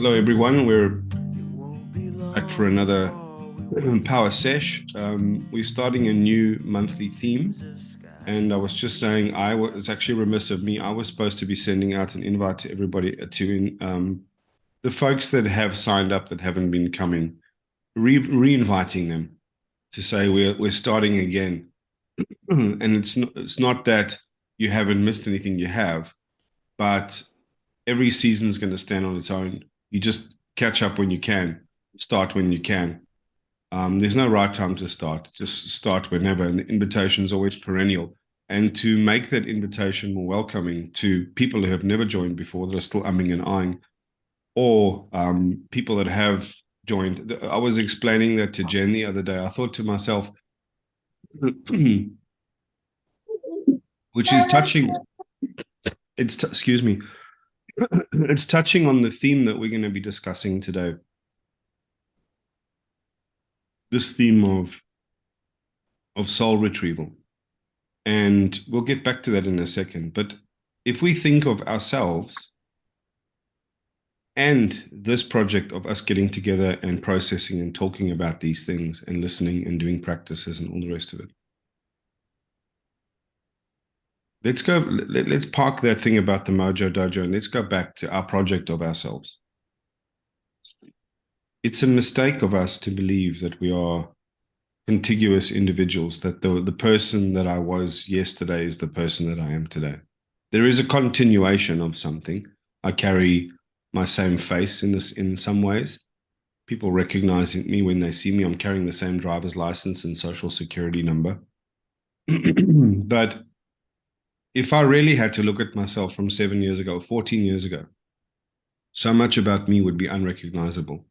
Hello, everyone. We're back for another power sesh. We're starting a new monthly theme. And I was just saying, I was actually remiss of me. I was supposed to be sending out an invite to everybody, to the folks that have signed up that haven't been coming, re-inviting them to say we're starting again. And it's not that you haven't missed anything, you have, but every season is going to stand on its own. You just catch up when you can, start when you can. There's no right time to start. Just start whenever. And the invitation is always perennial. And to make that invitation more welcoming to people who have never joined before, that are still umming and eyeing, or people that have joined. I was explaining that to Jen the other day. I thought to myself, which is touching. Excuse me. It's touching on the theme that we're going to be discussing today. This theme of soul retrieval. And we'll get back to that in a second. But if we think of ourselves and this project of us getting together and processing and talking about these things and listening and doing practices and all the rest of it, let's park that thing about the Mojo Dojo and let's go back to our project of ourselves. It's a mistake of us to believe that we are contiguous individuals, that the person that I was yesterday is the person that I am today. There is a continuation of something. I carry my same face in some ways. People recognize me when they see me. I'm carrying the same driver's license and social security number. But if I really had to look at myself from 7 years ago, 14 years ago, so much about me would be unrecognizable.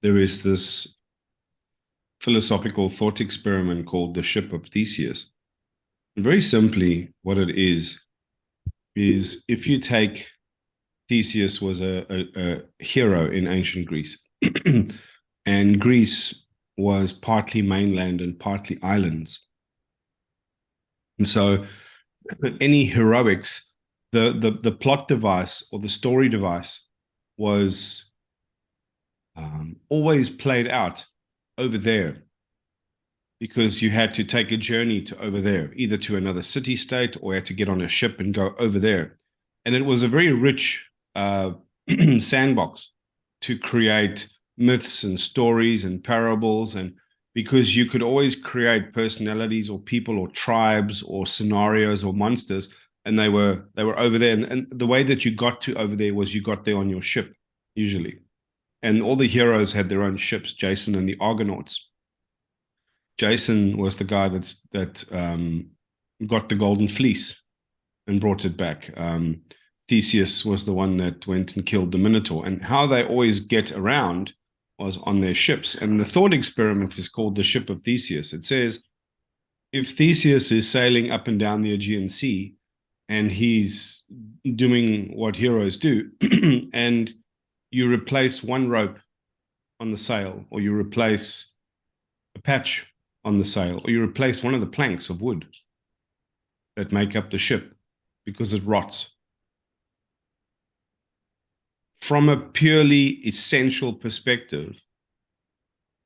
There is this philosophical thought experiment called the ship of Theseus. And very simply, what it is if you take Theseus was a hero in ancient Greece, and Greece was partly mainland and partly islands. And so any heroics, the plot device or the story device was always played out over there, because you had to take a journey to over there, either to another city state or you had to get on a ship and go over there. And it was a very rich sandbox to create myths and stories and parables, and because you could always create personalities or people or tribes or scenarios or monsters, and they were over there. And the way that you got to over there was you got there on your ship, usually. And all the heroes had their own ships, Jason and the Argonauts. Jason was the guy that got the golden fleece and brought it back. Theseus was the one that went and killed the Minotaur. And how they always get around was on their ships. And the thought experiment is called the ship of Theseus. It says, if Theseus is sailing up and down the Aegean Sea and he's doing what heroes do, and you replace one rope on the sail, or you replace a patch on the sail, or you replace one of the planks of wood that make up the ship because it rots. From a purely essential perspective,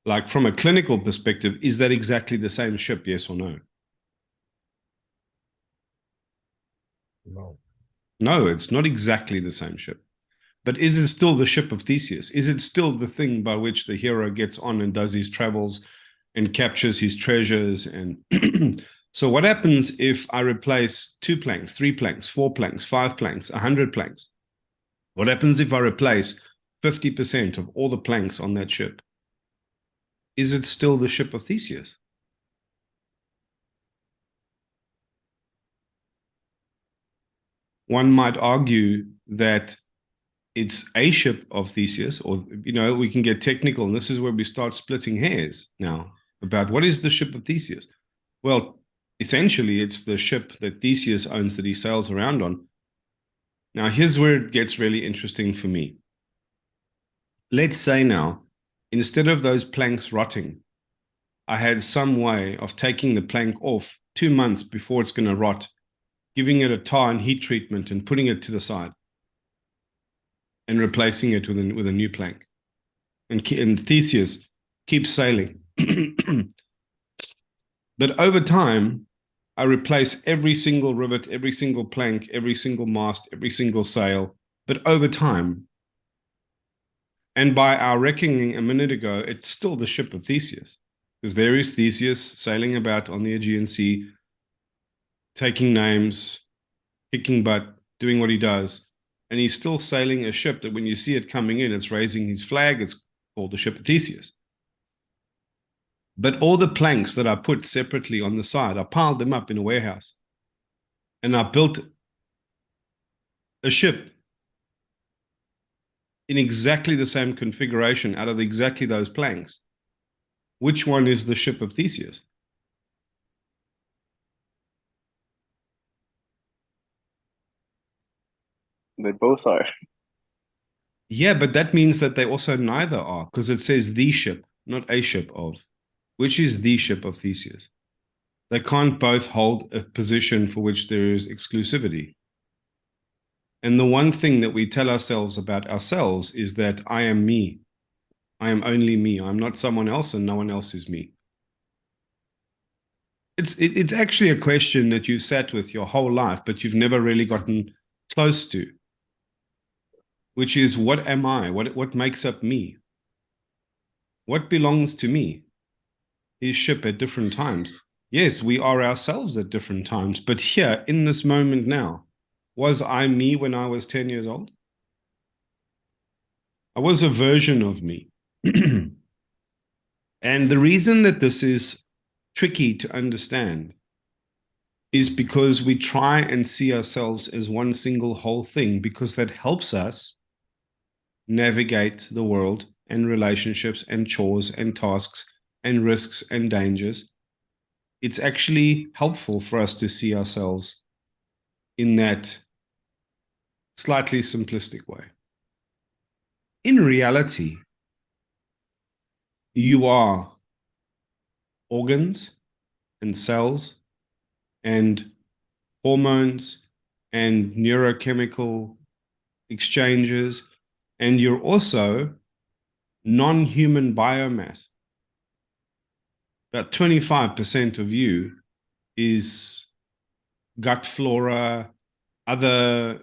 like from a clinical perspective, is that exactly the same ship, yes or no? No, it's not exactly the same ship. But is it still the ship of Theseus? Is it still the thing by which the hero gets on and does his travels and captures his treasures? And so what happens if I replace 2 planks, 3 planks, 4 planks, 5 planks, 100 planks? What happens if I replace 50% of all the planks on that ship? Is it still the ship of Theseus? One might argue that it's a ship of Theseus, or, we can get technical, and this is where we start splitting hairs now about what is the ship of Theseus. Well, essentially, it's the ship that Theseus owns that he sails around on. Now, here's where it gets really interesting for me. Let's say now, instead of those planks rotting, I had some way of taking the plank off 2 months before it's going to rot, giving it a tar and heat treatment and putting it to the side. and replacing it with a new plank. And Theseus keeps sailing. But over time, I replace every single rivet, every single plank, every single mast, every single sail. But over time, and by our reckoning a minute ago, it's still the ship of Theseus. Because there is Theseus sailing about on the Aegean Sea, taking names, kicking butt, doing what he does. And he's still sailing a ship that when you see it coming in, it's raising his flag. It's called the ship of Theseus. But all the planks that I put separately on the side, I piled them up in a warehouse. And I built a ship in exactly the same configuration out of exactly those planks. Which one is the ship of Theseus? They both are. Yeah, but that means that they also neither are, because it says the ship, not a ship of. Which is the ship of Theseus? They can't both hold a position for which there is exclusivity. And the one thing that we tell ourselves about ourselves is that I am me. I am only me. I'm not someone else, and no one else is me. It's actually a question that you've sat with your whole life, but you've never really gotten close to, which is what am I? What makes up me? What belongs to me? Is ship at different times. Yes, we are ourselves at different times, but here in this moment now, was I me when I was 10 years old? I was a version of me. And the reason that this is tricky to understand is because we try and see ourselves as one single whole thing, because that helps us navigate the world and relationships and chores and tasks and risks and dangers. It's actually helpful for us to see ourselves in that slightly simplistic way. In reality, you are organs and cells and hormones and neurochemical exchanges, and you're also non-human biomass. About 25% of you is gut flora, other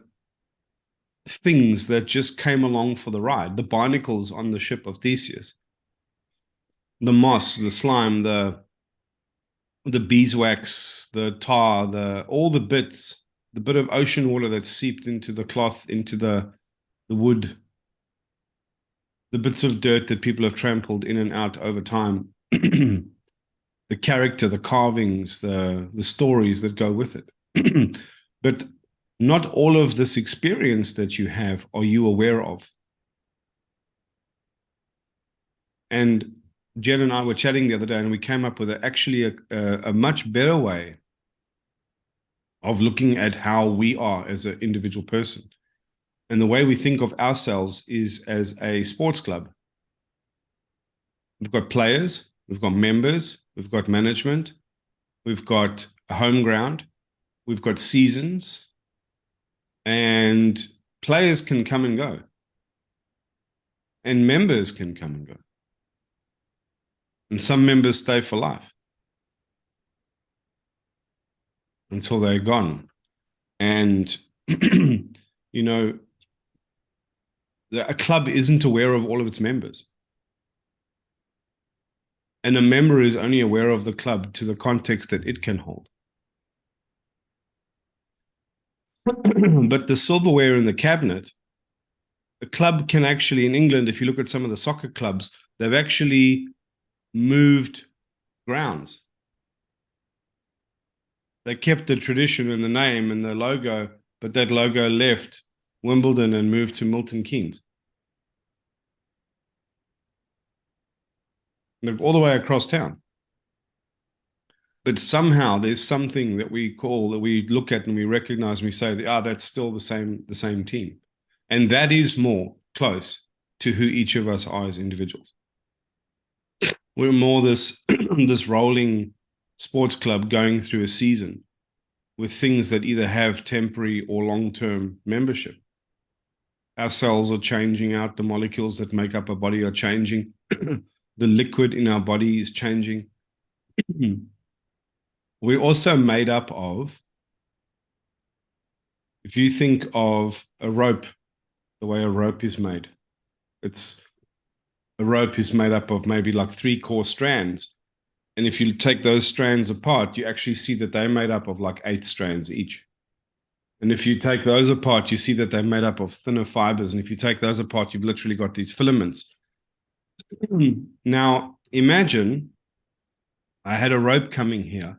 things that just came along for the ride, the barnacles on the ship of Theseus, the moss, the slime, the beeswax, the tar, all the bits, the bit of ocean water that seeped into the cloth, into the wood, the bits of dirt that people have trampled in and out over time, the character, the carvings, the stories that go with it. But not all of this experience that you have are you aware of. And Jen and I were chatting the other day, and we came up with actually a much better way of looking at how we are as an individual person. And the way we think of ourselves is as a sports club. We've got players, we've got members, we've got management, we've got a home ground, we've got seasons, and players can come and go, and members can come and go. And some members stay for life until they're gone. And, you know, a club isn't aware of all of its members. And a member is only aware of the club to the context that it can hold. But the silverware in the cabinet, a club can actually, in England, if you look at some of the soccer clubs, they've actually moved grounds. They kept the tradition and the name and the logo, but that logo left Wimbledon and moved to Milton Keynes. Like all the way across town. But somehow there's something that we call, that we look at and we recognize and we say, that's still the same team. And that is more close to who each of us are as individuals. We're more this this rolling sports club going through a season with things that either have temporary or long-term membership. Our cells are changing out. The molecules that make up our body are changing. The liquid in our body is changing. We're also made up of, if you think of a rope, the way a rope is made, a rope is made up of maybe like 3 core strands. And if you take those strands apart, you actually see that they're made up of like 8 strands each. And if you take those apart, you see that they're made up of thinner fibers. And if you take those apart, you've literally got these filaments. Now, imagine I had a rope coming here,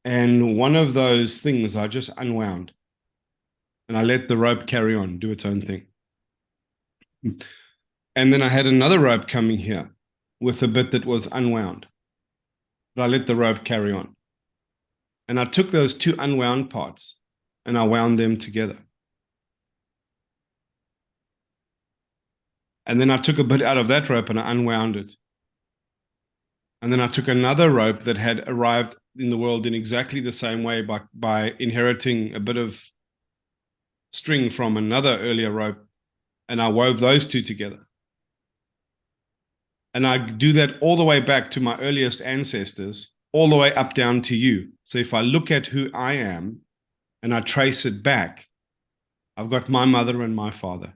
and one of those things I just unwound, and I let the rope carry on, do its own thing. And then I had another rope coming here with a bit that was unwound, but I let the rope carry on. And I took those 2 unwound parts and I wound them together. And then I took a bit out of that rope and I unwound it. And then I took another rope that had arrived in the world in exactly the same way by inheriting a bit of string from another earlier rope, and I wove those 2 together. And I do that all the way back to my earliest ancestors, all the way up down to you. So if I look at who I am and I trace it back, I've got my mother and my father.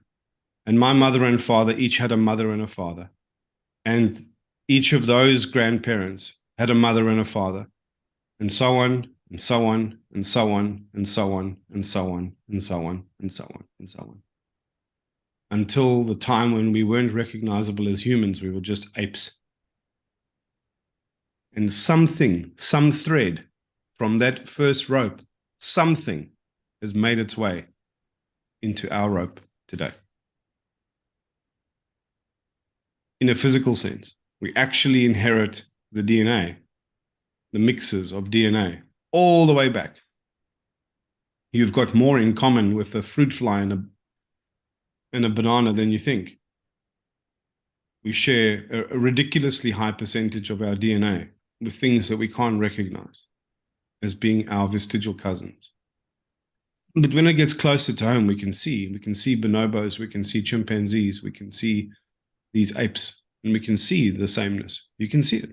And my mother and father each had a mother and a father. And each of those grandparents had a mother and a father. And so on, and so on, and so on, and so on, and so on, and so on, and so on, and so on. Until the time when we weren't recognizable as humans, we were just apes. And something, some thread from that first rope, something has made its way into our rope today. In a physical sense, we actually inherit the DNA, the mixes of DNA, all the way back. You've got more in common with a fruit fly and a banana than you think. We share a ridiculously high percentage of our DNA with things that we can't recognize as being our vestigial cousins. But when it gets closer to home, we can see bonobos, we can see chimpanzees, we can see these apes, and we can see the sameness. You can see it.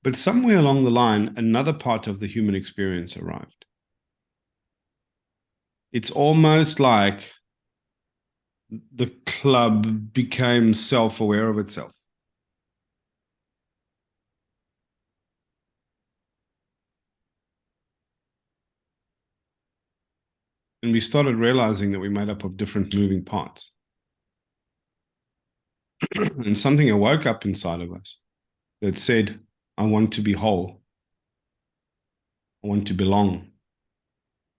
But somewhere along the line, another part of the human experience arrived. It's almost like the club became self-aware of itself. And we started realizing that we're made up of different moving parts. And something awoke up inside of us that said, I want to be whole. I want to belong.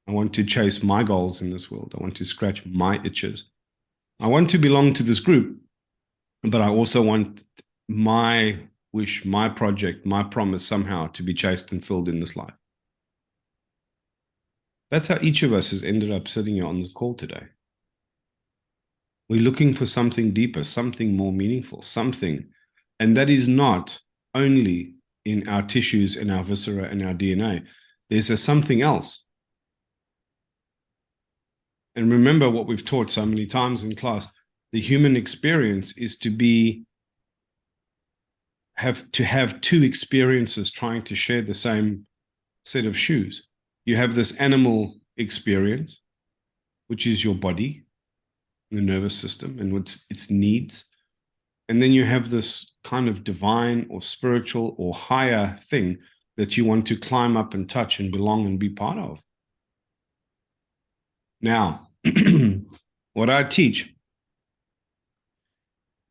I want to chase my goals in this world. I want to scratch my itches. I want to belong to this group, but I also want my wish, my project, my promise somehow to be chased and filled in this life. That's how each of us has ended up sitting here on this call today. We're looking for something deeper, something more meaningful, something. And that is not only in our tissues and our viscera and our DNA. There's a something else. And remember what we've taught so many times in class, the human experience is to have 2 experiences trying to share the same set of shoes. You have this animal experience, which is your body, the nervous system, and its needs. And then you have this kind of divine or spiritual or higher thing that you want to climb up and touch and belong and be part of. Now, what I teach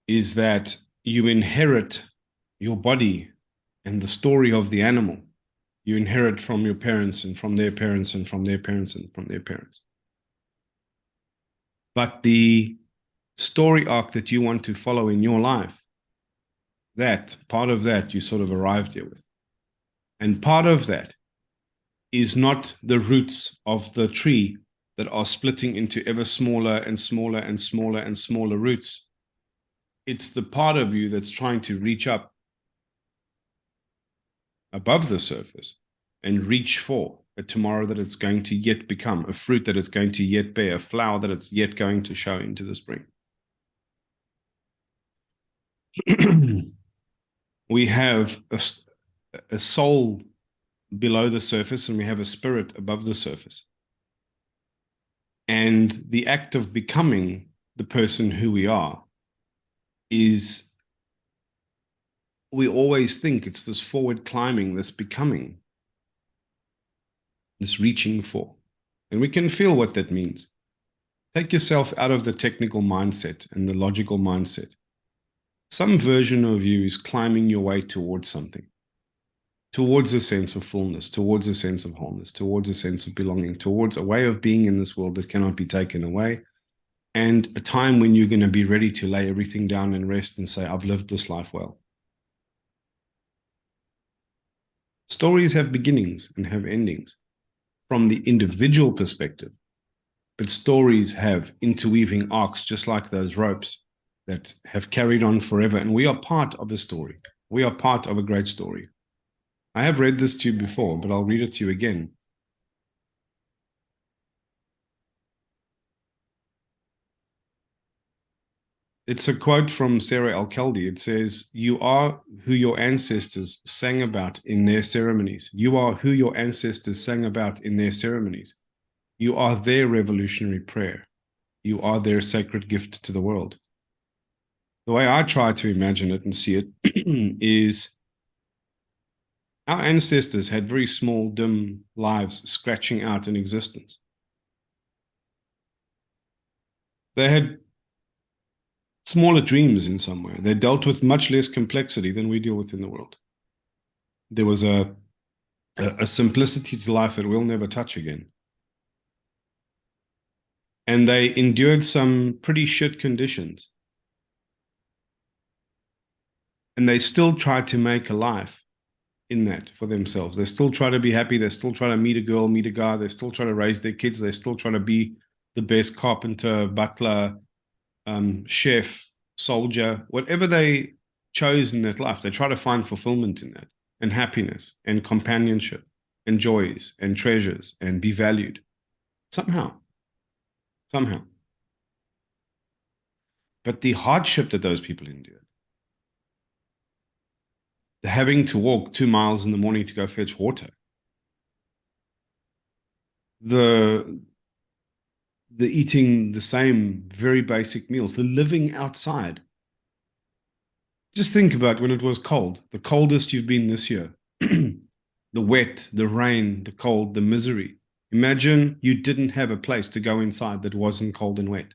is that you inherit your body and the story of the animal. You inherit from your parents and from their parents and from their parents and from their parents. But the story arc that you want to follow in your life, that part of that you sort of arrived here with. And part of that is not the roots of the tree that are splitting into ever smaller and smaller and smaller and smaller roots. It's the part of you that's trying to reach up above the surface and reach for a tomorrow that it's going to yet become, a fruit that it's going to yet bear, a flower that it's yet going to show into the spring. We have a soul below the surface, and we have a spirit above the surface. And the act of becoming the person who we are is, we always think it's this forward climbing, this becoming, this reaching for. And we can feel what that means. Take yourself out of the technical mindset and the logical mindset. Some version of you is climbing your way towards something, towards a sense of fullness, towards a sense of wholeness, towards a sense of belonging, towards a way of being in this world that cannot be taken away, and a time when you're going to be ready to lay everything down and rest and say, I've lived this life well. Stories have beginnings and have endings from the individual perspective, but stories have interweaving arcs, just like those ropes that have carried on forever. And we are part of a story. We are part of a great story. I have read this to you before, but I'll read it to you again. It's a quote from Sarah Al-Khaldi. It says, "You are who your ancestors sang about in their ceremonies. You are who your ancestors sang about in their ceremonies. You are their revolutionary prayer. You are their sacred gift to the world." The way I try to imagine it and see it is, our ancestors had very small, dim lives scratching out in existence. They had smaller dreams in some way. They dealt with much less complexity than we deal with in the world. There was a simplicity to life that we'll never touch again. And they endured some pretty shit conditions. And they still tried to make a life in that for themselves. They still try to be happy. They still try to meet a girl, meet a guy. They still try to raise their kids. They still try to be the best carpenter, butler, chef, soldier, whatever they chose in that life. They try to find fulfillment in that, and happiness, and companionship, and joys, and treasures, and be valued. Somehow. But the hardship that those people endured, the having to walk 2 miles in the morning to go fetch water, the eating the same very basic meals, the living outside. Just think about when it was cold, the coldest you've been this year, the wet, the rain, the cold, the misery. Imagine you didn't have a place to go inside that wasn't cold and wet.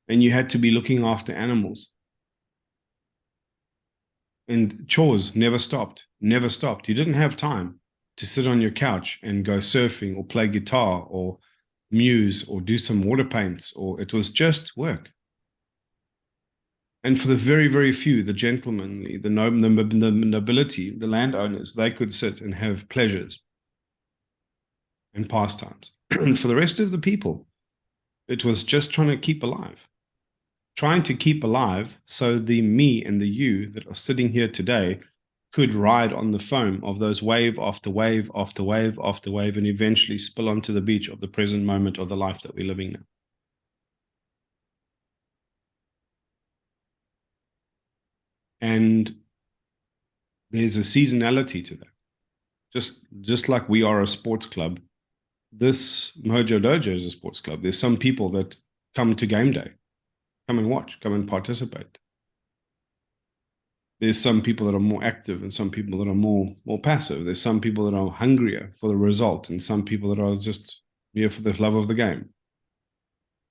And you had to be looking after animals. And chores never stopped, never stopped. You didn't have time to sit on your couch and go surfing or play guitar or muse or do some water paints, or it was just work. And for the very, very few, the gentlemen, the nobility, the landowners, they could sit and have pleasures and pastimes. And for the rest of the people, it was just trying to keep alive. Trying to keep alive so the me and the you that are sitting here today could ride on the foam of those wave after wave after wave after wave and eventually spill onto the beach of the present moment of the life that we're living now. And there's a seasonality to that. Just like we are a sports club, this Mojo Dojo is a sports club. There's some people that come to game day, come and watch, come and participate. There's some people that are more active and some people that are more passive. There's some people that are hungrier for the result and some people that are just here for the love of the game.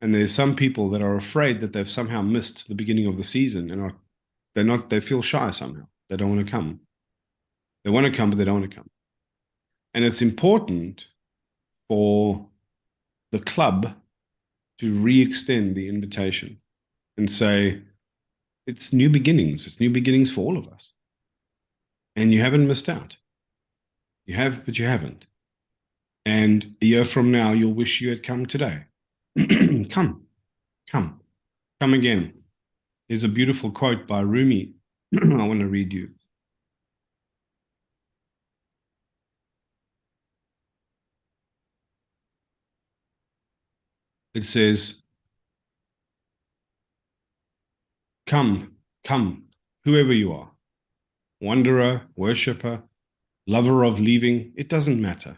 And there's some people that are afraid that they've somehow missed the beginning of the season and they feel shy somehow. They don't want to come. They want to come, but they don't want to come. And it's important for the club to re-extend the invitation and say, it's new beginnings. It's new beginnings for all of us. And you haven't missed out. You have, but you haven't. And a year from now, you'll wish you had come today. Come again. There's a beautiful quote by Rumi I want to read you. It says, come, come, whoever you are, wanderer, worshipper, lover of leaving, it doesn't matter.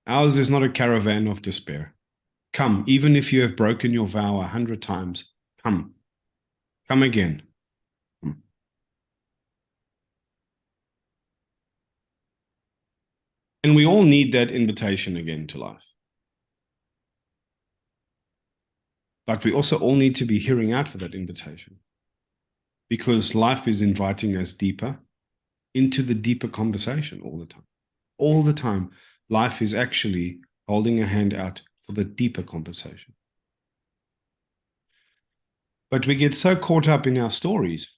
Ours is not a caravan of despair. Come, even if you have broken your vow 100 times, come, come again. And we all need that invitation again to life. But we also all need to be hearing out for that invitation, because life is inviting us deeper into the deeper conversation all the time. All the time, life is actually holding a hand out for the deeper conversation. But we get so caught up in our stories,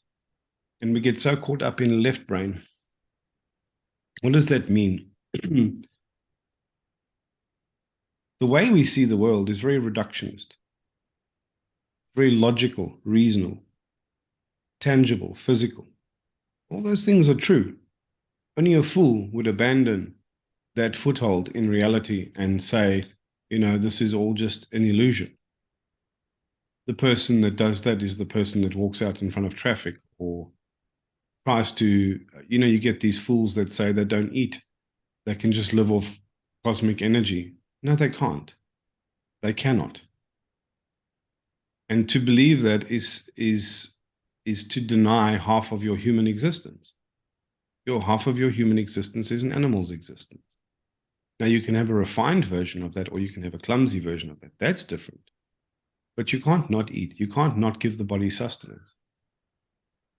and we get so caught up in left brain. What does that mean? The way we see the world is very reductionist, very logical, reasonable, tangible, physical. All those things are true. Only a fool would abandon that foothold in reality and say, this is all just an illusion. The person that does that is the person that walks out in front of traffic or tries to, you get these fools that say they don't eat. They can just live off cosmic energy. No, they can't. They cannot. And to believe that is to deny half of your human existence. Half of your human existence is an animal's existence. Now, you can have a refined version of that, or you can have a clumsy version of that. That's different. But you can't not eat. You can't not give the body sustenance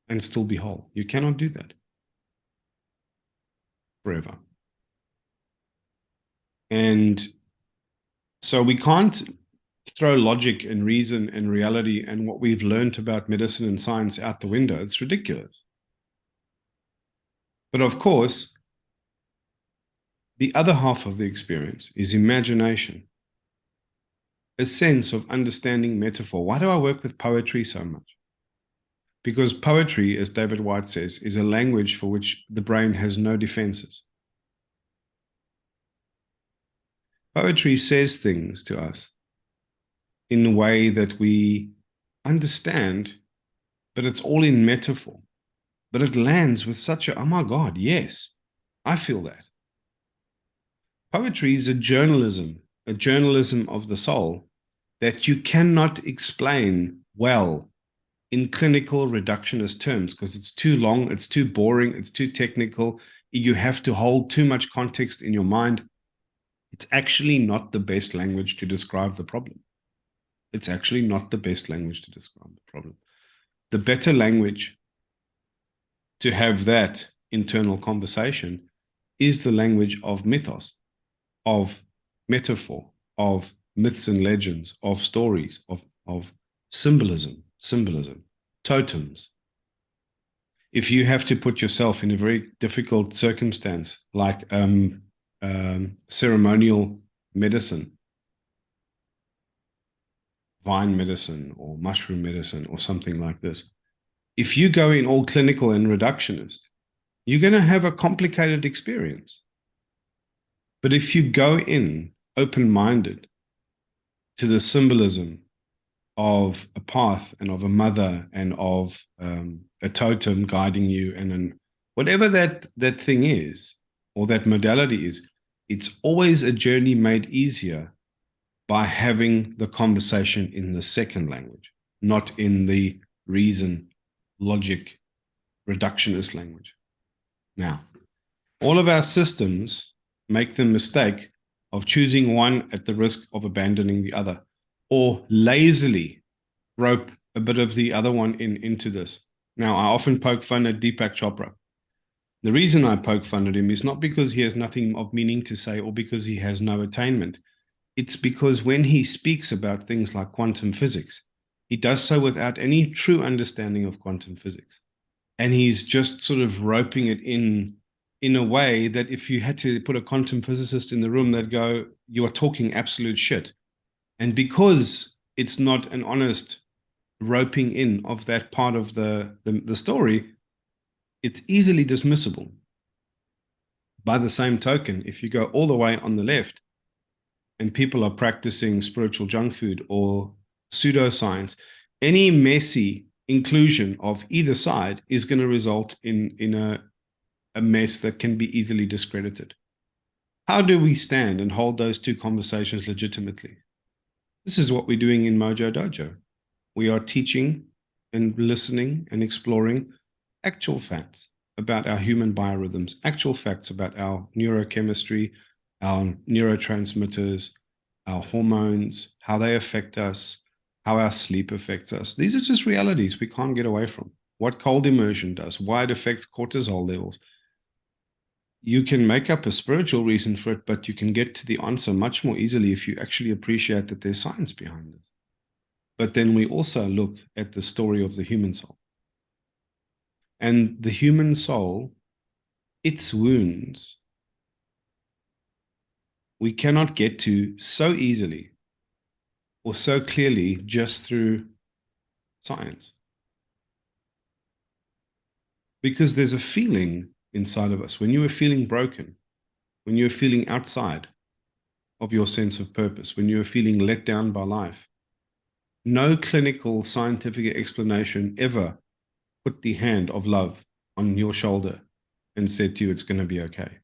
and still be whole. You cannot do that forever. And so we can't throw logic and reason and reality and what we've learned about medicine and science out the window. It's ridiculous. But of course, the other half of the experience is imagination, a sense of understanding metaphor. Why do I work with poetry so much? Because poetry, as David White says, is a language for which the brain has no defenses. Poetry says things to us in a way that we understand, but it's all in metaphor. But it lands with such a, oh my God, yes, I feel that. Poetry is a journalism of the soul that you cannot explain well in clinical reductionist terms because it's too long, it's too boring, it's too technical. You have to hold too much context in your mind. It's actually not the best language to describe the problem. It's actually not the best language to describe the problem. The better language to have that internal conversation is the language of mythos, of metaphor, of myths and legends, of stories, of symbolism, totems. If you have to put yourself in a very difficult circumstance, like ceremonial medicine, vine medicine or mushroom medicine or something like this, if you go in all clinical and reductionist, you're going to have a complicated experience. But if you go in open-minded to the symbolism of a path and of a mother and of a totem guiding you, and whatever that thing is, or that modality is, it's always a journey made easier by having the conversation in the second language, not in the reason, logic, reductionist language. Now, all of our systems make the mistake of choosing one at the risk of abandoning the other, or lazily rope a bit of the other one into this. Now, I often poke fun at Deepak Chopra. The reason I poke fun at him is not because he has nothing of meaning to say or because he has no attainment. It's because when he speaks about things like quantum physics, he does so without any true understanding of quantum physics. And he's just sort of roping it in a way that if you had to put a quantum physicist in the room, they'd go, you are talking absolute shit. And because it's not an honest roping in of that part of the story, it's easily dismissible. By the same token, if you go all the way on the left and people are practicing spiritual junk food or pseudoscience, any messy inclusion of either side is going to result in a mess that can be easily discredited. How do we stand and hold those two conversations legitimately? This is what we're doing in Mojo Dojo. We are teaching and listening and exploring actual facts about our human biorhythms, actual facts about our neurochemistry, our neurotransmitters, our hormones, how they affect us, how our sleep affects us. These are just realities we can't get away from. What cold immersion does, why it affects cortisol levels. You can make up a spiritual reason for it, but you can get to the answer much more easily if you actually appreciate that there's science behind it. But then we also look at the story of the human soul. And the human soul, its wounds, we cannot get to so easily or so clearly just through science. Because there's a feeling inside of us when you are feeling broken, when you're feeling outside of your sense of purpose, when you're feeling let down by life. No clinical scientific explanation ever put the hand of love on your shoulder and said to you, it's going to be okay.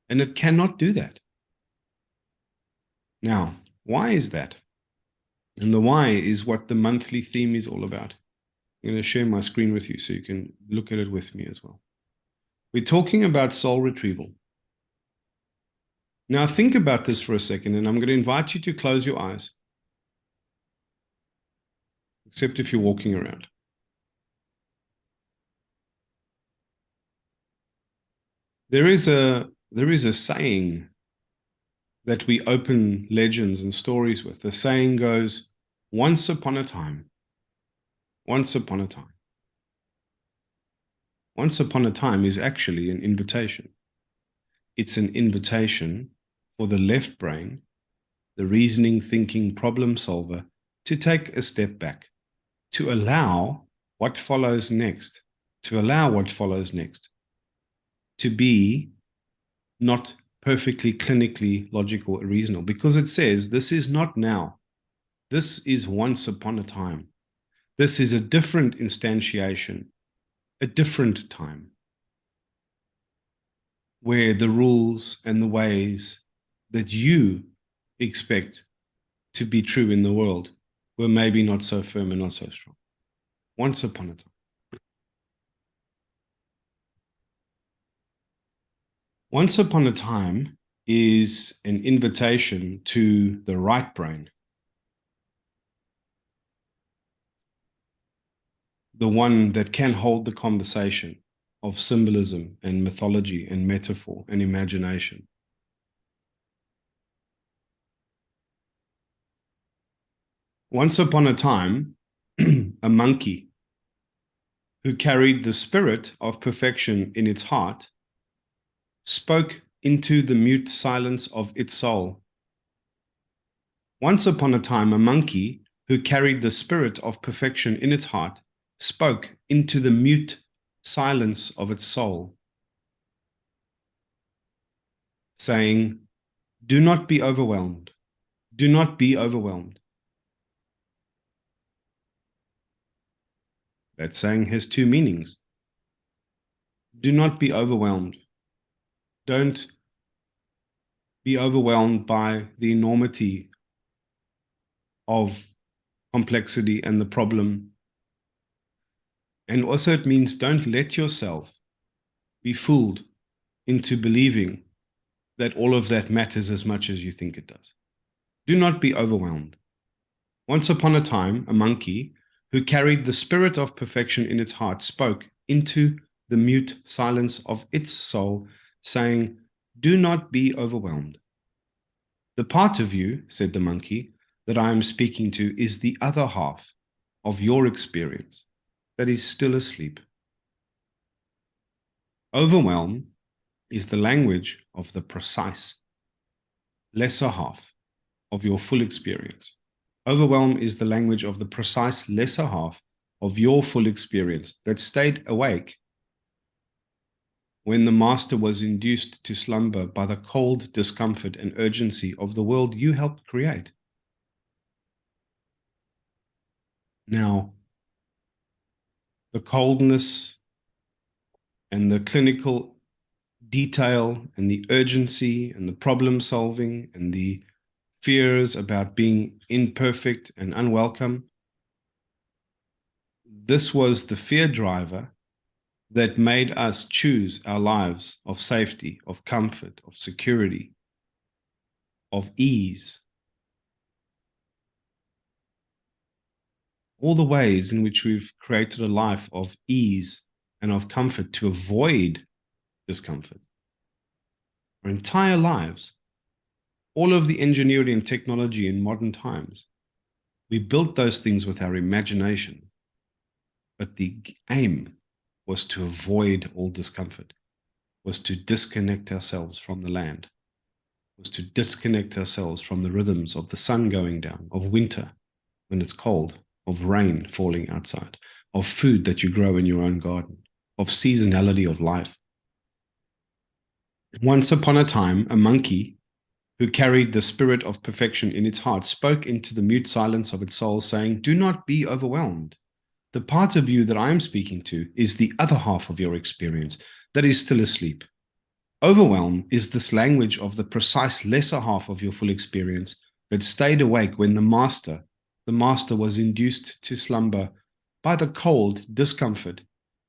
And it cannot do that. Now, why is that? And the why is what the monthly theme is all about. I'm going to share my screen with you so you can look at it with me as well. We're talking about soul retrieval. Now, think about this for a second, and I'm going to invite you to close your eyes, except if you're walking around. There is a saying that we open legends and stories with. The saying goes, once upon a time. Once upon a time. Once upon a time is actually an invitation. It's an invitation for the left brain, the reasoning, thinking, problem solver, to take a step back, to allow what follows next, to be not perfectly clinically logical or reasonable, because it says this is not now. This is once upon a time. This is a different instantiation, a different time, where the rules and the ways that you expect to be true in the world were maybe not so firm and not so strong. Once upon a time. Once upon a time is an invitation to the right brain, the one that can hold the conversation of symbolism and mythology and metaphor and imagination. Once upon a time, a monkey who carried the spirit of perfection in its heart spoke into the mute silence of its soul. Once upon a time, a monkey who carried the spirit of perfection in its heart spoke into the mute silence of its soul, saying, do not be overwhelmed. Do not be overwhelmed. That saying has two meanings. Do not be overwhelmed. Don't be overwhelmed by the enormity of complexity and the problem. And also it means don't let yourself be fooled into believing that all of that matters as much as you think it does. Do not be overwhelmed. Once upon a time, a monkey who carried the spirit of perfection in its heart spoke into the mute silence of its soul, saying, do not be overwhelmed. The part of you, said the monkey, that I am speaking to is the other half of your experience that is still asleep. Overwhelm is the language of the precise, lesser half of your full experience. Overwhelm is the language of the precise, lesser half of your full experience that stayed awake when the master was induced to slumber by the cold discomfort and urgency of the world you helped create. Now, the coldness and the clinical detail and the urgency and the problem solving and the fears about being imperfect and unwelcome, this was the fear driver that made us choose our lives of safety, of comfort, of security, of ease. All the ways in which we've created a life of ease and of comfort to avoid discomfort. Our entire lives, all of the ingenuity and technology in modern times, we built those things with our imagination. But the aim was to avoid all discomfort, was to disconnect ourselves from the land, was to disconnect ourselves from the rhythms of the sun going down, of winter when it's cold, of rain falling outside, of food that you grow in your own garden, of seasonality of life. Once upon a time, a monkey who carried the spirit of perfection in its heart spoke into the mute silence of its soul, saying, "Do not be overwhelmed. The part of you that I am speaking to is the other half of your experience that is still asleep. Overwhelm is this language of the precise lesser half of your full experience that stayed awake when the master was induced to slumber by the cold discomfort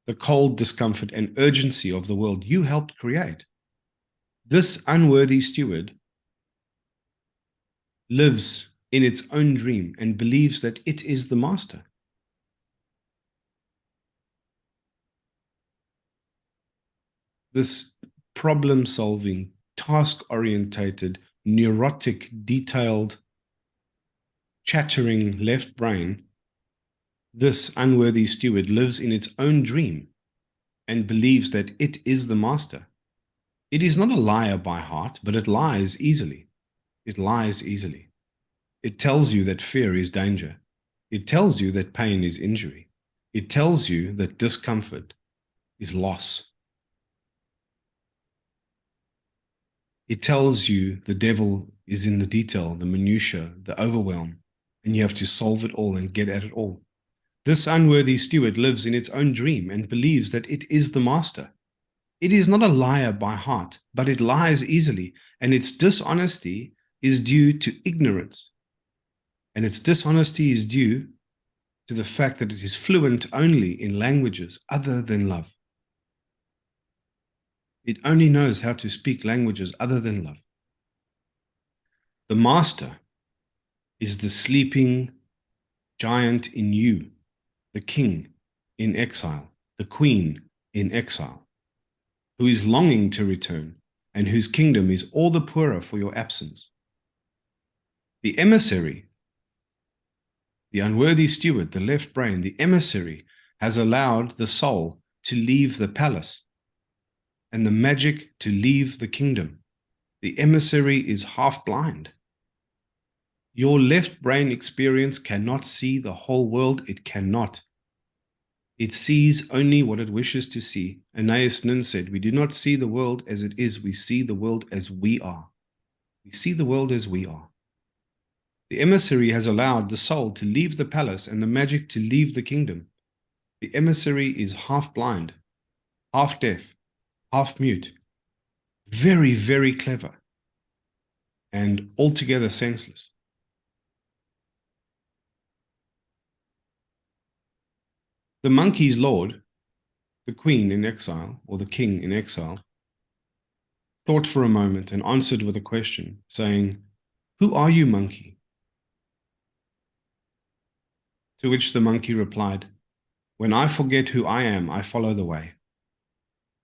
and urgency of the world you helped create. This unworthy steward lives in its own dream and believes that it is the master. This problem-solving, task-orientated, neurotic, detailed, chattering left brain, this unworthy steward lives in its own dream and believes that it is the master. It is not a liar by heart, but it lies easily. It lies easily. It tells you that fear is danger. It tells you that pain is injury. It tells you that discomfort is loss. It tells you the devil is in the detail, the minutiae, the overwhelm, and you have to solve it all and get at it all. This unworthy steward lives in its own dream and believes that it is the master. It is not a liar by heart, but it lies easily, and its dishonesty is due to ignorance. And its dishonesty is due to the fact that it is fluent only in languages other than love. It only knows how to speak languages other than love. The master is the sleeping giant in you, the king in exile, the queen in exile, who is longing to return and whose kingdom is all the poorer for your absence. The emissary, the unworthy steward, the left brain, the emissary has allowed the soul to leave the palace and the magic to leave the kingdom. The emissary is half blind. Your left brain experience cannot see the whole world. It cannot. It sees only what it wishes to see. Anais Nin said, "We do not see the world as it is. We see the world as we are." We see the world as we are. The emissary has allowed the soul to leave the palace and the magic to leave the kingdom. The emissary is half blind, half deaf, half mute, very, very clever, and altogether senseless. The monkey's lord, the queen in exile, or the king in exile, thought for a moment and answered with a question, saying, "Who are you, monkey?" To which the monkey replied, "When I forget who I am, I follow the way.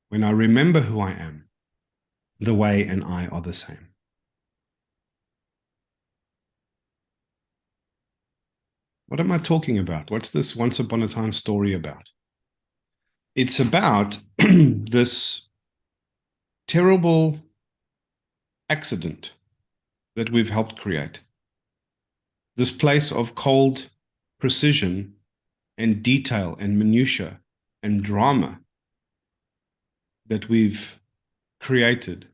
When I remember who I am, the way and I are the same." What am I talking about? What's this once upon a time story about? It's about this terrible accident that we've helped create. This place of cold precision and detail and minutiae and drama that we've created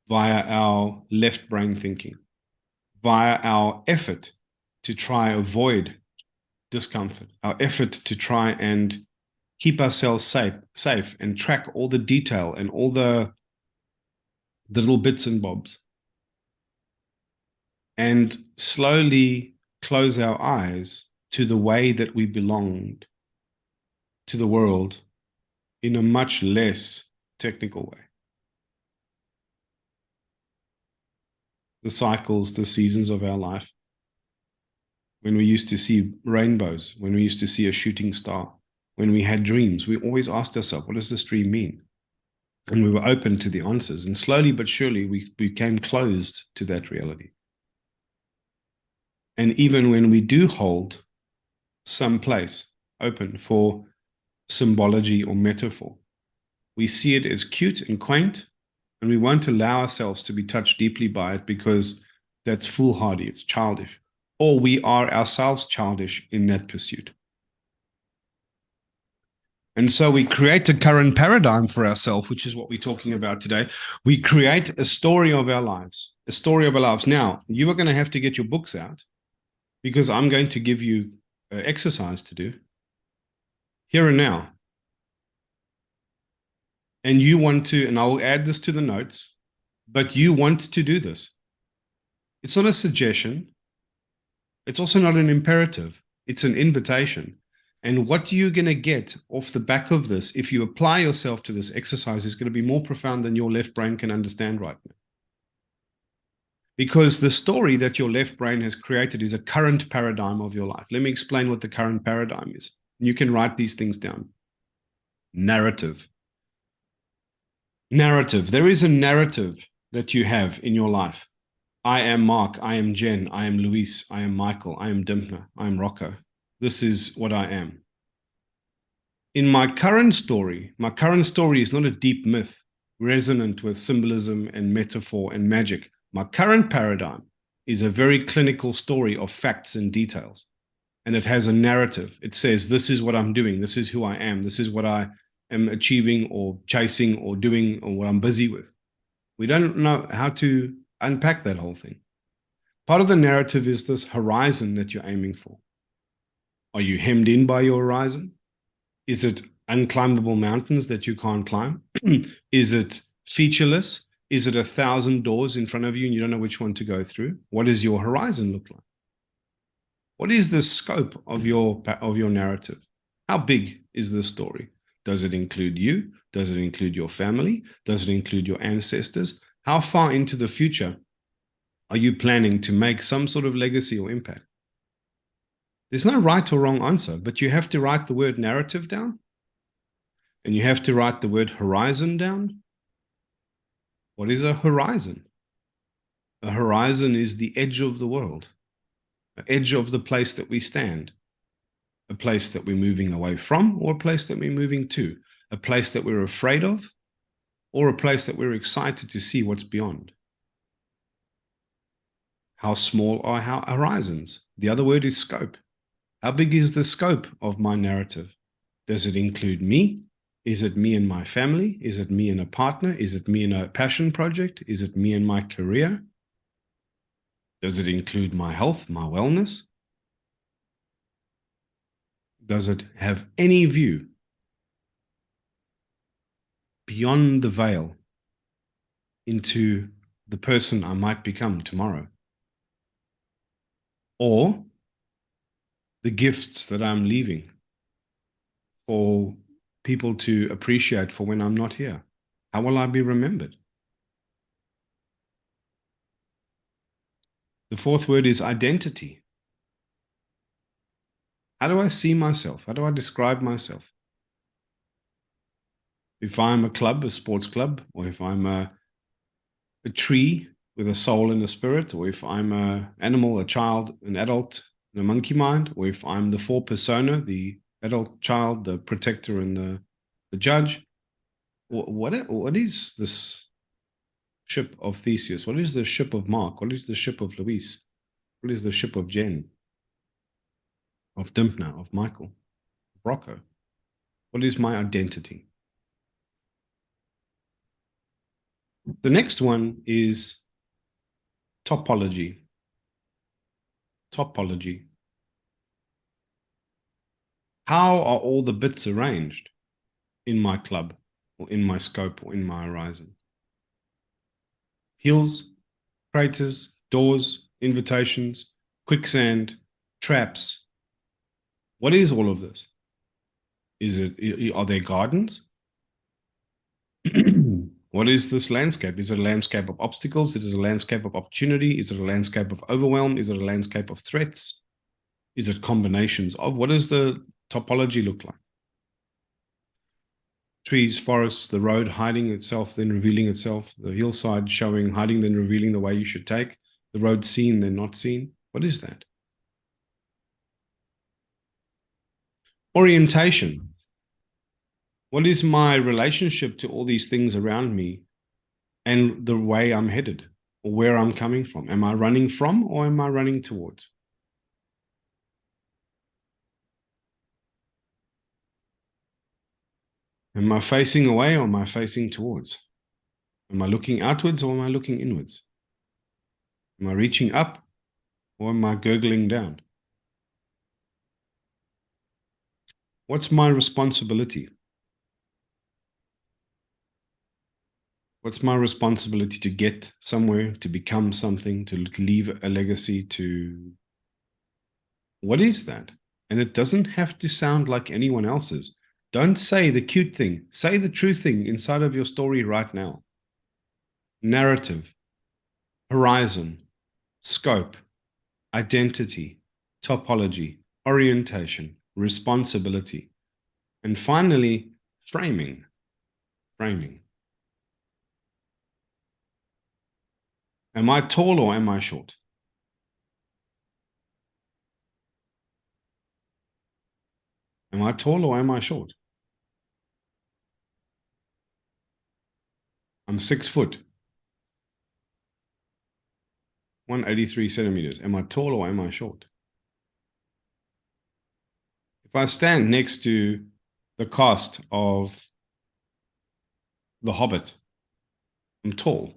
via our left brain thinking, via our effort to try avoid discomfort, our effort to try and keep ourselves safe and track all the detail and all the little bits and bobs, and slowly close our eyes to the way that we belonged to the world in a much less technical way. The cycles, the seasons of our life, when we used to see rainbows, when we used to see a shooting star, when we had dreams, we always asked ourselves, what does this dream mean? And we were open to the answers. And slowly but surely, we became closed to that reality. And even when we do hold some place open for symbology or metaphor, we see it as cute and quaint, and we won't allow ourselves to be touched deeply by it because that's foolhardy, it's childish, or we are ourselves childish in that pursuit. And so we create a current paradigm for ourselves, which is what we're talking about today. We create a story of our lives, a story of our lives. Now, you are going to have to get your books out because I'm going to give you an exercise to do here and now. And you want to, and I'll add this to the notes, but you want to do this. It's not a suggestion. It's also not an imperative. It's an invitation. And what you're going to get off the back of this, if you apply yourself to this exercise, is going to be more profound than your left brain can understand right now. Because the story that your left brain has created is a current paradigm of your life. Let me explain what the current paradigm is. You can write these things down. Narrative. Narrative. There is a narrative that you have in your life. I am Mark. I am Jen. I am Luis. I am Michael. I am Dimpner. I am Rocco. This is what I am. In my current story is not a deep myth resonant with symbolism and metaphor and magic. My current paradigm is a very clinical story of facts and details. And it has a narrative. It says, this is what I'm doing. This is who I am. This is what I am achieving or chasing or doing or what I'm busy with. We don't know how to unpack that whole thing. Part of the narrative is this horizon that you're aiming for. Are you hemmed in by your horizon? Is it unclimbable mountains that you can't climb? Is it featureless? Is it 1,000 doors in front of you and you don't know which one to go through? What does your horizon look like? What is the scope of your narrative? How big is the story? Does it include you? Does it include your family? Does it include your ancestors? How far into the future are you planning to make some sort of legacy or impact? There's no right or wrong answer, but you have to write the word narrative down, and you have to write the word horizon down. What is a horizon? A horizon is the edge of the world, the edge of the place that we stand, a place that we're moving away from, or a place that we're moving to, a place that we're afraid of, or a place that we're excited to see what's beyond. How small are our horizons? The other word is scope. How big is the scope of my narrative? Does it include me? Is it me and my family? Is it me and a partner? Is it me and a passion project? Is it me and my career? Does it include my health, my wellness? Does it have any view beyond the veil into the person I might become tomorrow? Or the gifts that I'm leaving for people to appreciate for when I'm not here? How will I be remembered? The fourth word is identity. How do I see myself? How do I describe myself? If I'm a club, a sports club, or if I'm a tree with a soul and a spirit, or if I'm an animal, a child, an adult, and a monkey mind, or if I'm the four persona, the adult, child, the protector, and the judge, what is this ship of Theseus? What is the ship of Mark? What is the ship of Luis? What is the ship of Jen? Of Dimpner? Of Michael? Of Rocco? What is my identity? The next one is topology. Topology. How are all the bits arranged in my club, or in my scope, or in my horizon? Hills, craters, doors, invitations, quicksand, traps. What is all of this? Are there gardens? What is this landscape? Is it a landscape of obstacles? Is it a landscape of opportunity? Is it a landscape of overwhelm? Is it a landscape of threats? Is it combinations of? What does the topology look like? Trees, forests, the road hiding itself, then revealing itself, the hillside showing, hiding, then revealing the way you should take, the road seen, then not seen. What is that? Orientation. What is my relationship to all these things around me and the way I'm headed or where I'm coming from? Am I running from or am I running towards? Am I facing away or am I facing towards? Am I looking outwards or am I looking inwards? Am I reaching up or am I gurgling down? What's my responsibility? What's my responsibility to get somewhere, to become something, to leave a legacy, to... What is that? And it doesn't have to sound like anyone else's. Don't say the cute thing. Say the true thing inside of your story right now. Narrative, horizon, scope, identity, topology, orientation, responsibility. And finally, framing. Framing. Am I tall or am I short? Am I tall or am I short? I'm 6 foot, 183 centimeters. Am I tall or am I short? If I stand next to the cast of The Hobbit, I'm tall.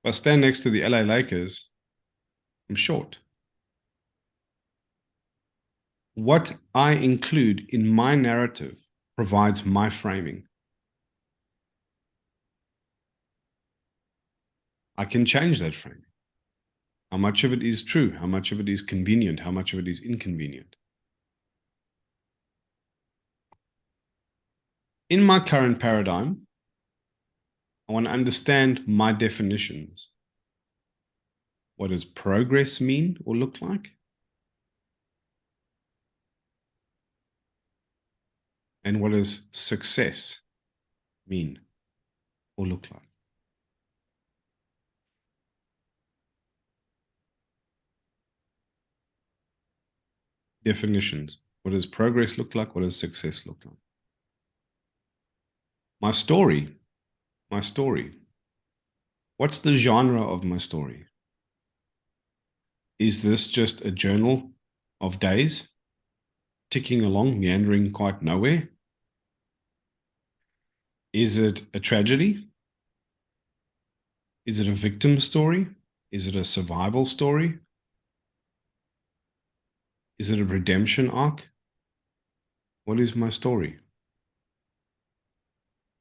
If I stand next to the LA Lakers, I'm short. What I include in my narrative provides my framing. I can change that framing. How much of it is true? How much of it is convenient? How much of it is inconvenient? In my current paradigm, I want to understand my definitions. What does progress mean or look like? And what does success mean or look like? Definitions. What does progress look like? What does success look like? My story. My story. What's the genre of my story? Is this just a journal of days, ticking along, meandering quite nowhere? Is it a tragedy? Is it a victim story? Is it a survival story? Is it a redemption arc? What is my story?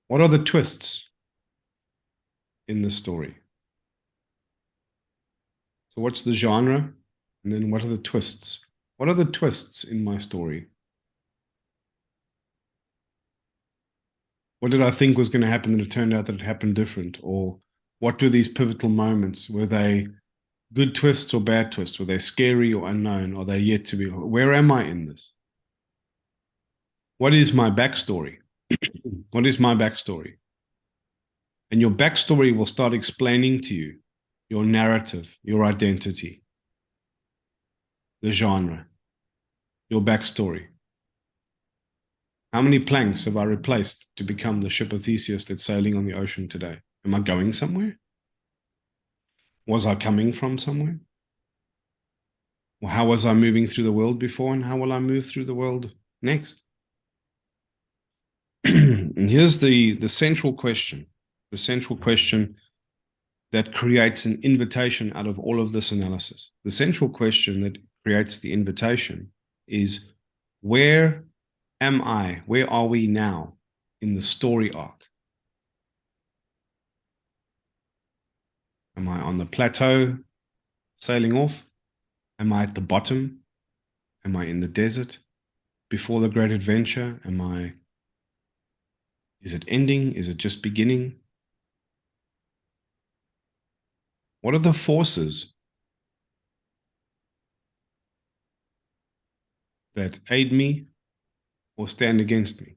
What are the twists in the story? So what's the genre? And then what are the twists? What are the twists in my story? What did I think was going to happen and it turned out that it happened different? Or what were these pivotal moments? Were they good twists or bad twists? Were they scary or unknown? Are they yet to be? Where am I in this? What is my backstory? What is my backstory? And your backstory will start explaining to you your narrative, your identity, the genre, your backstory. How many planks have I replaced to become the ship of Theseus that's sailing on the ocean today? Am I going somewhere? Was I coming from somewhere? Or how was I moving through the world before and how will I move through the world next? And here's the central question, that creates an invitation out of all of this analysis. The central question that creates the invitation is, where am I? Where are we now in the story arc? Am I on the plateau sailing off? Am I at the bottom? Am I in the desert before the great adventure? Is it ending? Is it just beginning? What are the forces that aid me or stand against me?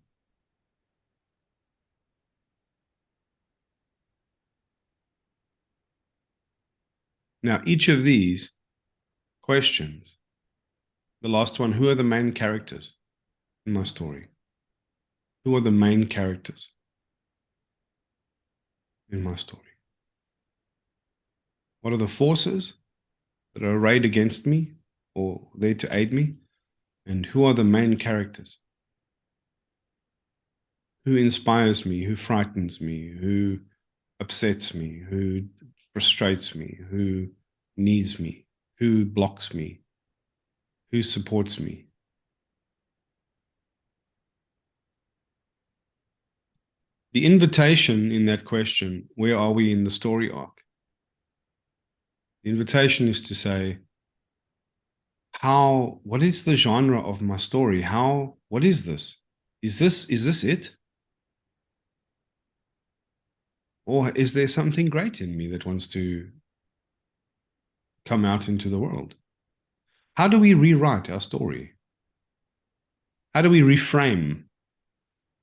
Now, each of these questions, the last one, who are the main characters in my story? Who are the main characters in my story? What are the forces that are arrayed against me or there to aid me? And who are the main characters? Who inspires me? Who frightens me? Who upsets me? Who frustrates me? Who needs me? Who blocks me? Who supports me? The invitation in that question, where are we in the story arc? The invitation is to say, what is the genre of my story? What is this? Is this it? Or is there something great in me that wants to come out into the world? How do we rewrite our story? How do we reframe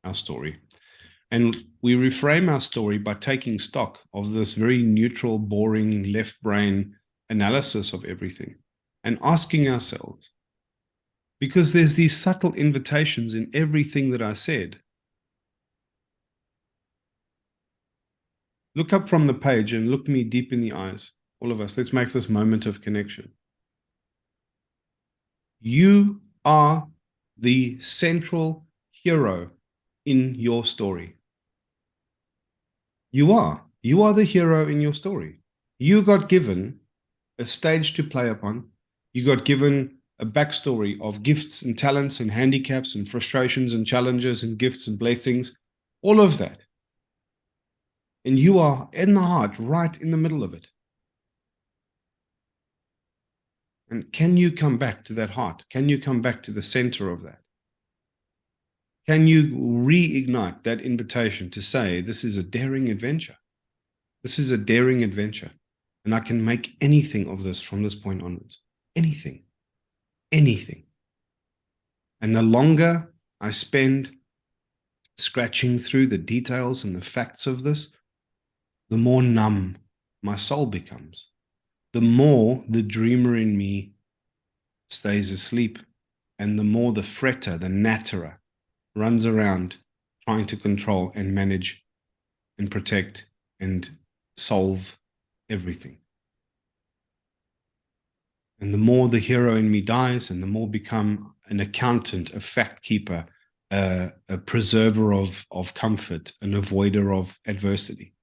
our story? And we reframe our story by taking stock of this very neutral, boring, left brain analysis of everything and asking ourselves, because there's these subtle invitations in everything that I said. Look up from the page and look me deep in the eyes. All of us, let's make this moment of connection. You are the central hero in your story. You are. You are the hero in your story. You got given a stage to play upon. You got given a backstory of gifts and talents and handicaps and frustrations and challenges and gifts and blessings, all of that. And you are in the heart, right in the middle of it. And can you come back to that heart? Can you come back to the center of that? Can you reignite that invitation to say, this is a daring adventure? This is a daring adventure. And I can make anything of this from this point onwards. Anything. Anything. And the longer I spend scratching through the details and the facts of this, the more numb my soul becomes. The more the dreamer in me stays asleep, and the more the fretter, the natterer, runs around trying to control and manage and protect and solve everything. And the more the hero in me dies, and the more become an accountant, a fact keeper, a preserver of comfort, an avoider of adversity,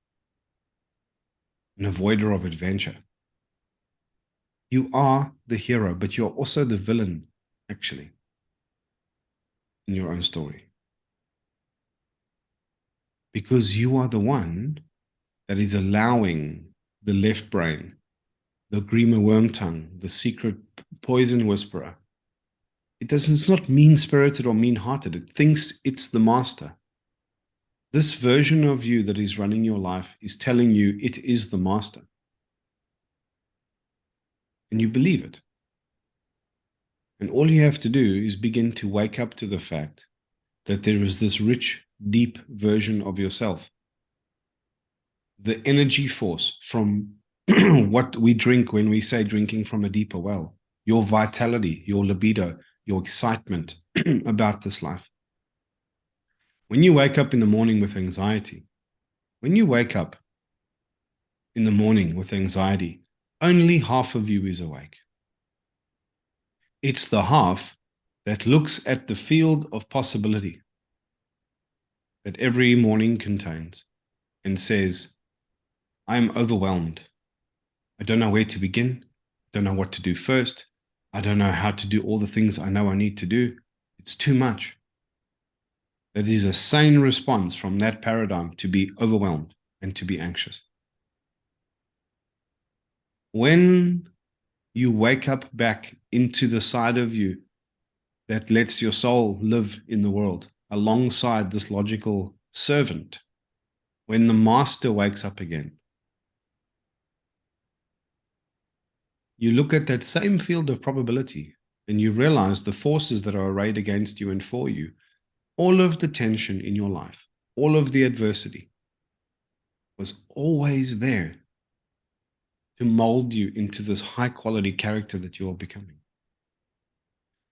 an avoider of adventure. You are the hero, but you're also the villain, actually, in your own story. Because you are the one that is allowing the left brain, the Grima worm tongue, the secret poison whisperer. It's not mean-spirited or mean-hearted. It thinks it's the master. This version of you that is running your life is telling you it is the master. And you believe it. And all you have to do is begin to wake up to the fact that there is this rich, deep version of yourself. The energy force from what we drink when we say drinking from a deeper well, your vitality, your libido, your excitement about this life. When you wake up in the morning with anxiety, only half of you is awake. It's the half that looks at the field of possibility that every morning contains and says, I am overwhelmed. I don't know where to begin. I don't know what to do first. I don't know how to do all the things I know I need to do. It's too much. That is a sane response from that paradigm to be overwhelmed and to be anxious. When you wake up back into the side of you that lets your soul live in the world alongside this logical servant, when the master wakes up again, you look at that same field of probability and you realize the forces that are arrayed against you and for you, all of the tension in your life, all of the adversity was always there to mold you into this high quality character that you are becoming.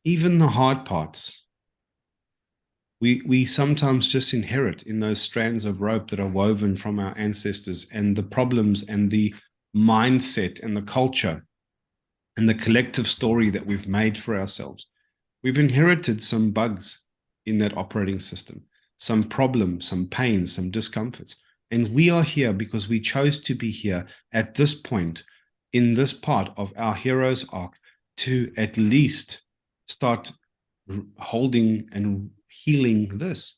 Even the hard parts, we sometimes just inherit in those strands of rope that are woven from our ancestors, and the problems and the mindset and the culture and the collective story that we've made for ourselves. We've inherited some bugs in that operating system, some problems, some pains, some discomforts. And we are here because we chose to be here at this point in this part of our hero's arc to at least start holding and healing this.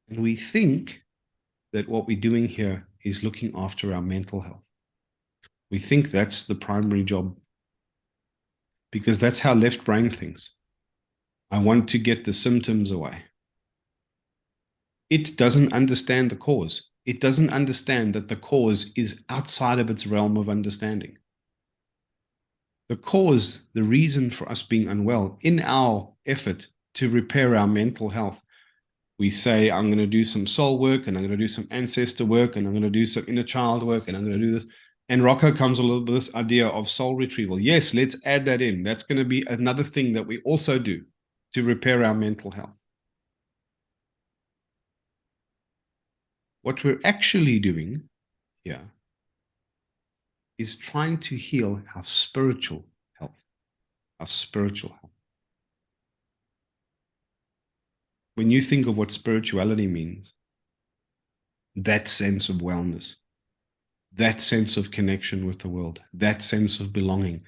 And we think that what we're doing here is looking after our mental health. We think that's the primary job because that's how left brain thinks. I want to get the symptoms away. It doesn't understand the cause. It doesn't understand that the cause is outside of its realm of understanding. The cause, the reason for us being unwell, in our effort to repair our mental health, we say, I'm going to do some soul work, and I'm going to do some ancestor work, and I'm going to do some inner child work, and I'm going to do this. And Rocco comes a little bit with this idea of soul retrieval. Yes, let's add that in. That's going to be another thing that we also do to repair our mental health. What we're actually doing here is trying to heal our spiritual health, our spiritual health. When you think of what spirituality means, that sense of wellness, that sense of connection with the world, that sense of belonging,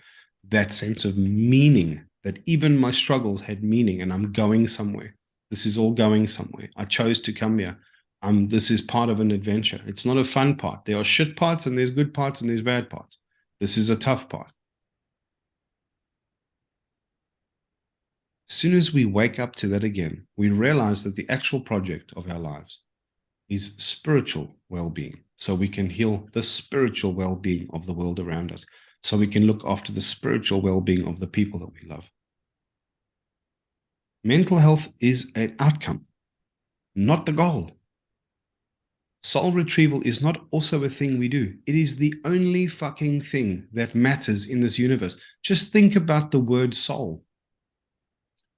that sense of meaning, that even my struggles had meaning and I'm going somewhere. This is all going somewhere. I chose to come here. This is part of an adventure. It's not a fun part. There are shit parts and there's good parts and there's bad parts. This is a tough part. As soon as we wake up to that again, we realize that the actual project of our lives is spiritual well-being. So we can heal the spiritual well-being of the world around us. So we can look after the spiritual well-being of the people that we love. Mental health is an outcome, not the goal. Soul retrieval is not also a thing we do. It is the only fucking thing that matters in this universe. Just think about the word soul.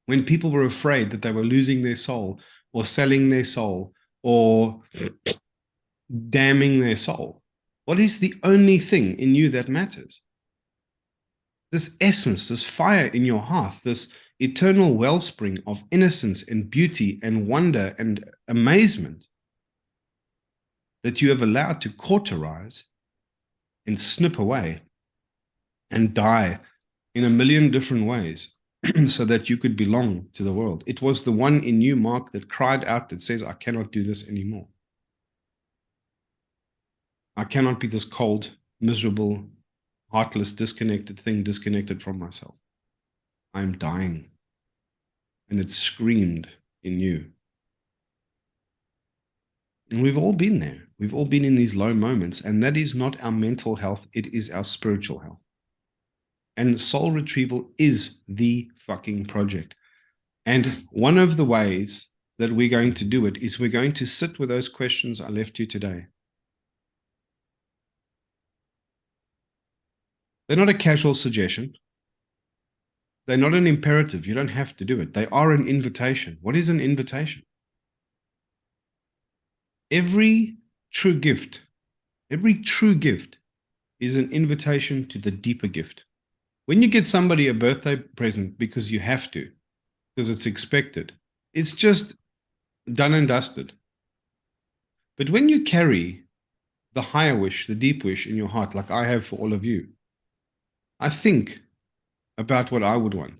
When people were afraid that they were losing their soul or selling their soul or damning their soul, what is the only thing in you that matters? This essence, this fire in your heart, this eternal wellspring of innocence and beauty and wonder and amazement that you have allowed to cauterize and snip away and die in a million different ways so that you could belong to the world. It was the one in you, Mark, that cried out, that says, I cannot do this anymore. I cannot be this cold, miserable, heartless, disconnected thing, disconnected from myself. I'm dying. And it screamed in you. And we've all been there. We've all been in these low moments. And that is not our mental health. It is our spiritual health. And soul retrieval is the fucking project. And one of the ways that we're going to do it is we're going to sit with those questions I left you today. They're not a casual suggestion. They're not an imperative. You don't have to do it. They are an invitation. What is an invitation? Every true gift is an invitation to the deeper gift. When you get somebody a birthday present because you have to, because it's expected, it's just done and dusted. But when you carry the higher wish, the deep wish in your heart, like I have for all of you, I think about what I would want.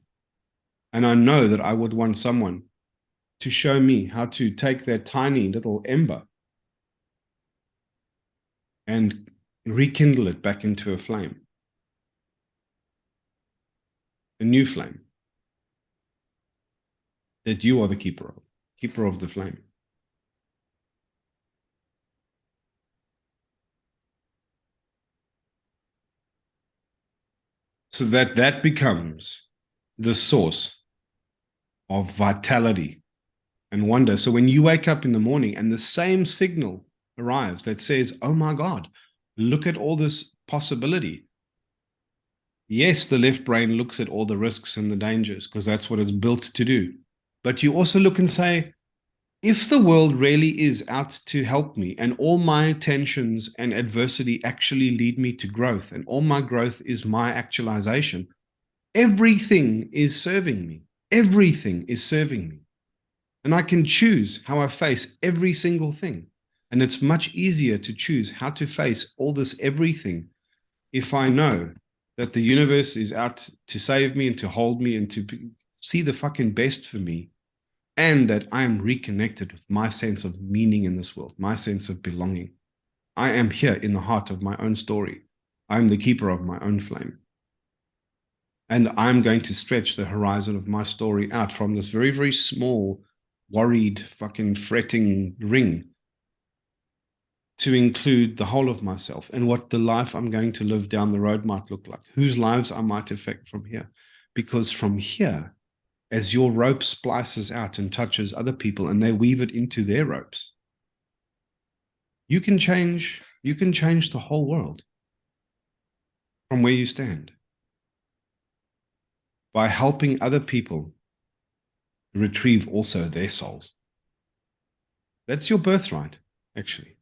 And I know that I would want someone to show me how to take that tiny little ember and rekindle it back into a flame, a new flame that you are the keeper of the flame. So that becomes the source of vitality and wonder. So when you wake up in the morning and the same signal arrives that says, oh my God, look at all this possibility. Yes, the left brain looks at all the risks and the dangers because that's what it's built to do. But you also look and say, if the world really is out to help me and all my tensions and adversity actually lead me to growth and all my growth is my actualization, everything is serving me. Everything is serving me. And I can choose how I face every single thing. And it's much easier to choose how to face all this everything if I know that the universe is out to save me and to hold me and to see the fucking best for me, and that I am reconnected with my sense of meaning in this world, my sense of belonging. I am here in the heart of my own story. I am the keeper of my own flame. And I'm going to stretch the horizon of my story out from this very, very small, worried, fucking fretting ring to include the whole of myself and what the life I'm going to live down the road might look like, whose lives I might affect from here. Because from here, as your rope splices out and touches other people and they weave it into their ropes, you can change the whole world from where you stand by helping other people retrieve also their souls. That's your birthright, actually.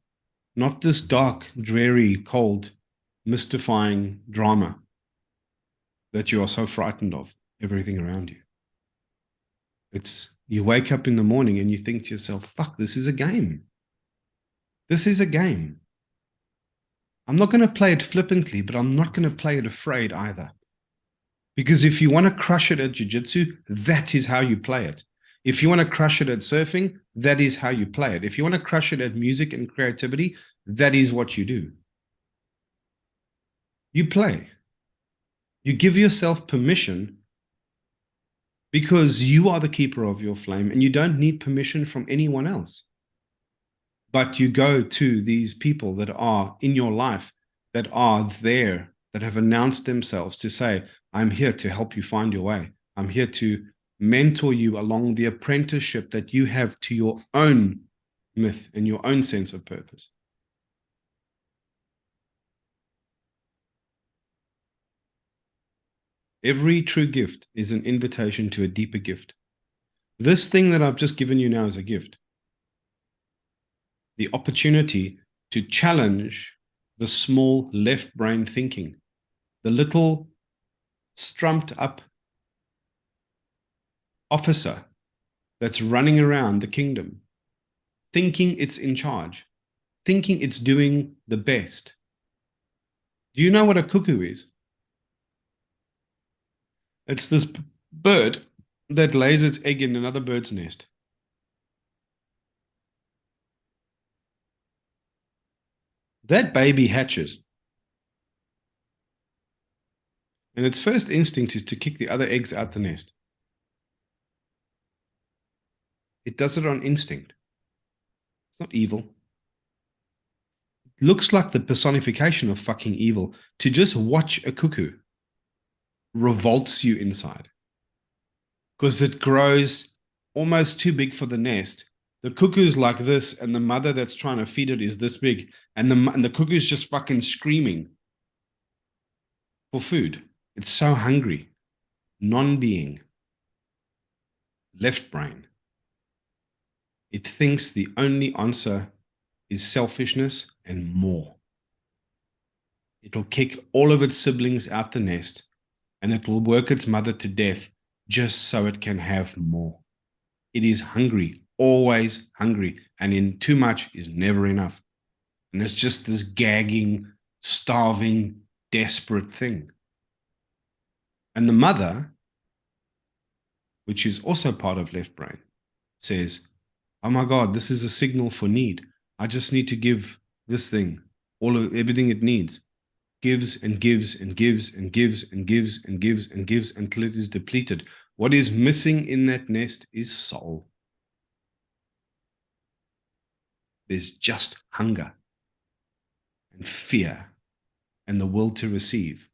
Not this dark, dreary, cold, mystifying drama that you are so frightened of, everything around you. It's you wake up in the morning and you think to yourself, fuck, this is a game. This is a game. I'm not going to play it flippantly, but I'm not going to play it afraid either. Because if you want to crush it at jiu-jitsu, that is how you play it. If you want to crush it at surfing, that is how you play it. If you want to crush it at music and creativity, that is what you do. You play. You give yourself permission because you are the keeper of your flame and you don't need permission from anyone else. But you go to these people that are in your life, that are there, that have announced themselves to say, I'm here to help you find your way. I'm here to mentor you along the apprenticeship that you have to your own myth and your own sense of purpose. Every true gift is an invitation to a deeper gift. This thing that I've just given you now is a gift. The opportunity to challenge the small left brain thinking, the little strumped up officer that's running around the kingdom, thinking it's in charge, thinking it's doing the best. Do you know what a cuckoo is? It's this bird that lays its egg in another bird's nest. That baby hatches. And its first instinct is to kick the other eggs out the nest. It does it on instinct. It's not evil. It looks like the personification of fucking evil. To just watch a cuckoo revolts you inside because it grows almost too big for the nest. The cuckoo's like this, and the mother that's trying to feed it is this big, and the cuckoo's just fucking screaming for food. It's so hungry. Non-being. Left brain. It thinks the only answer is selfishness and more. It'll kick all of its siblings out the nest, and it will work its mother to death just so it can have more. It is hungry always hungry. And in too much is never enough. And it's just this gagging, starving, desperate thing. And the mother, which is also part of left brain, says, oh my God, this is a signal for need. I just need to give this thing everything it needs. Gives and gives and gives and gives and gives and gives and gives until it is depleted. What is missing in that nest is soul. There's just hunger and fear and the will to receive.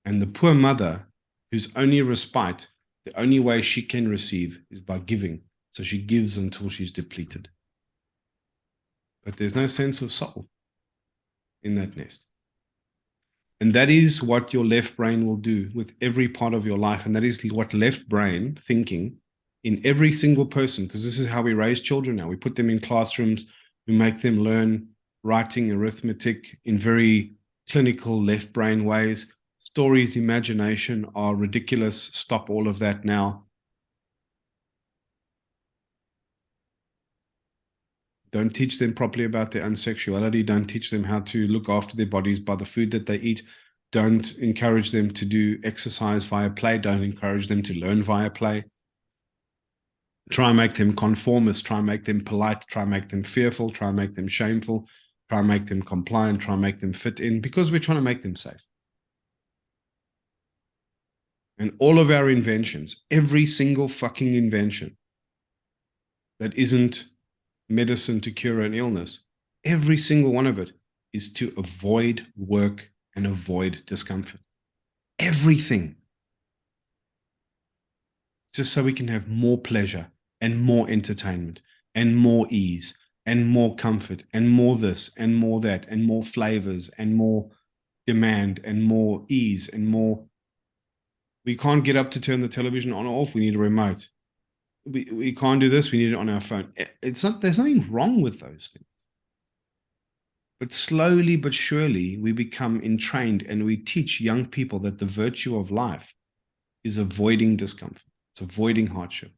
And the poor mother, whose only respite, the only way she can receive is by giving. So she gives until she's depleted. But there's no sense of soul in that nest. And that is what your left brain will do with every part of your life. And that is what left brain thinking in every single person, because this is how we raise children now. We put them in classrooms, we make them learn writing, arithmetic in very clinical left brain ways. Stories, imagination are ridiculous. Stop all of that now. Don't teach them properly about their own sexuality. Don't teach them how to look after their bodies by the food that they eat. Don't encourage them to do exercise via play. Don't encourage them to learn via play. Try and make them conformist. Try and make them polite. Try and make them fearful. Try and make them shameful. Try and make them compliant. Try and make them fit in, because we're trying to make them safe. And all of our inventions, every single fucking invention that isn't medicine to cure an illness, every single one of it is to avoid work and avoid discomfort. Everything. Just so we can have more pleasure and more entertainment and more ease and more comfort and more this and more that and more flavors and more demand and more ease and more. We can't get up to turn the television on or off. We need a remote. We can't do this. We need it on our phone. There's nothing wrong with those things. But slowly but surely, we become entrained and we teach young people that the virtue of life is avoiding discomfort. It's avoiding hardship.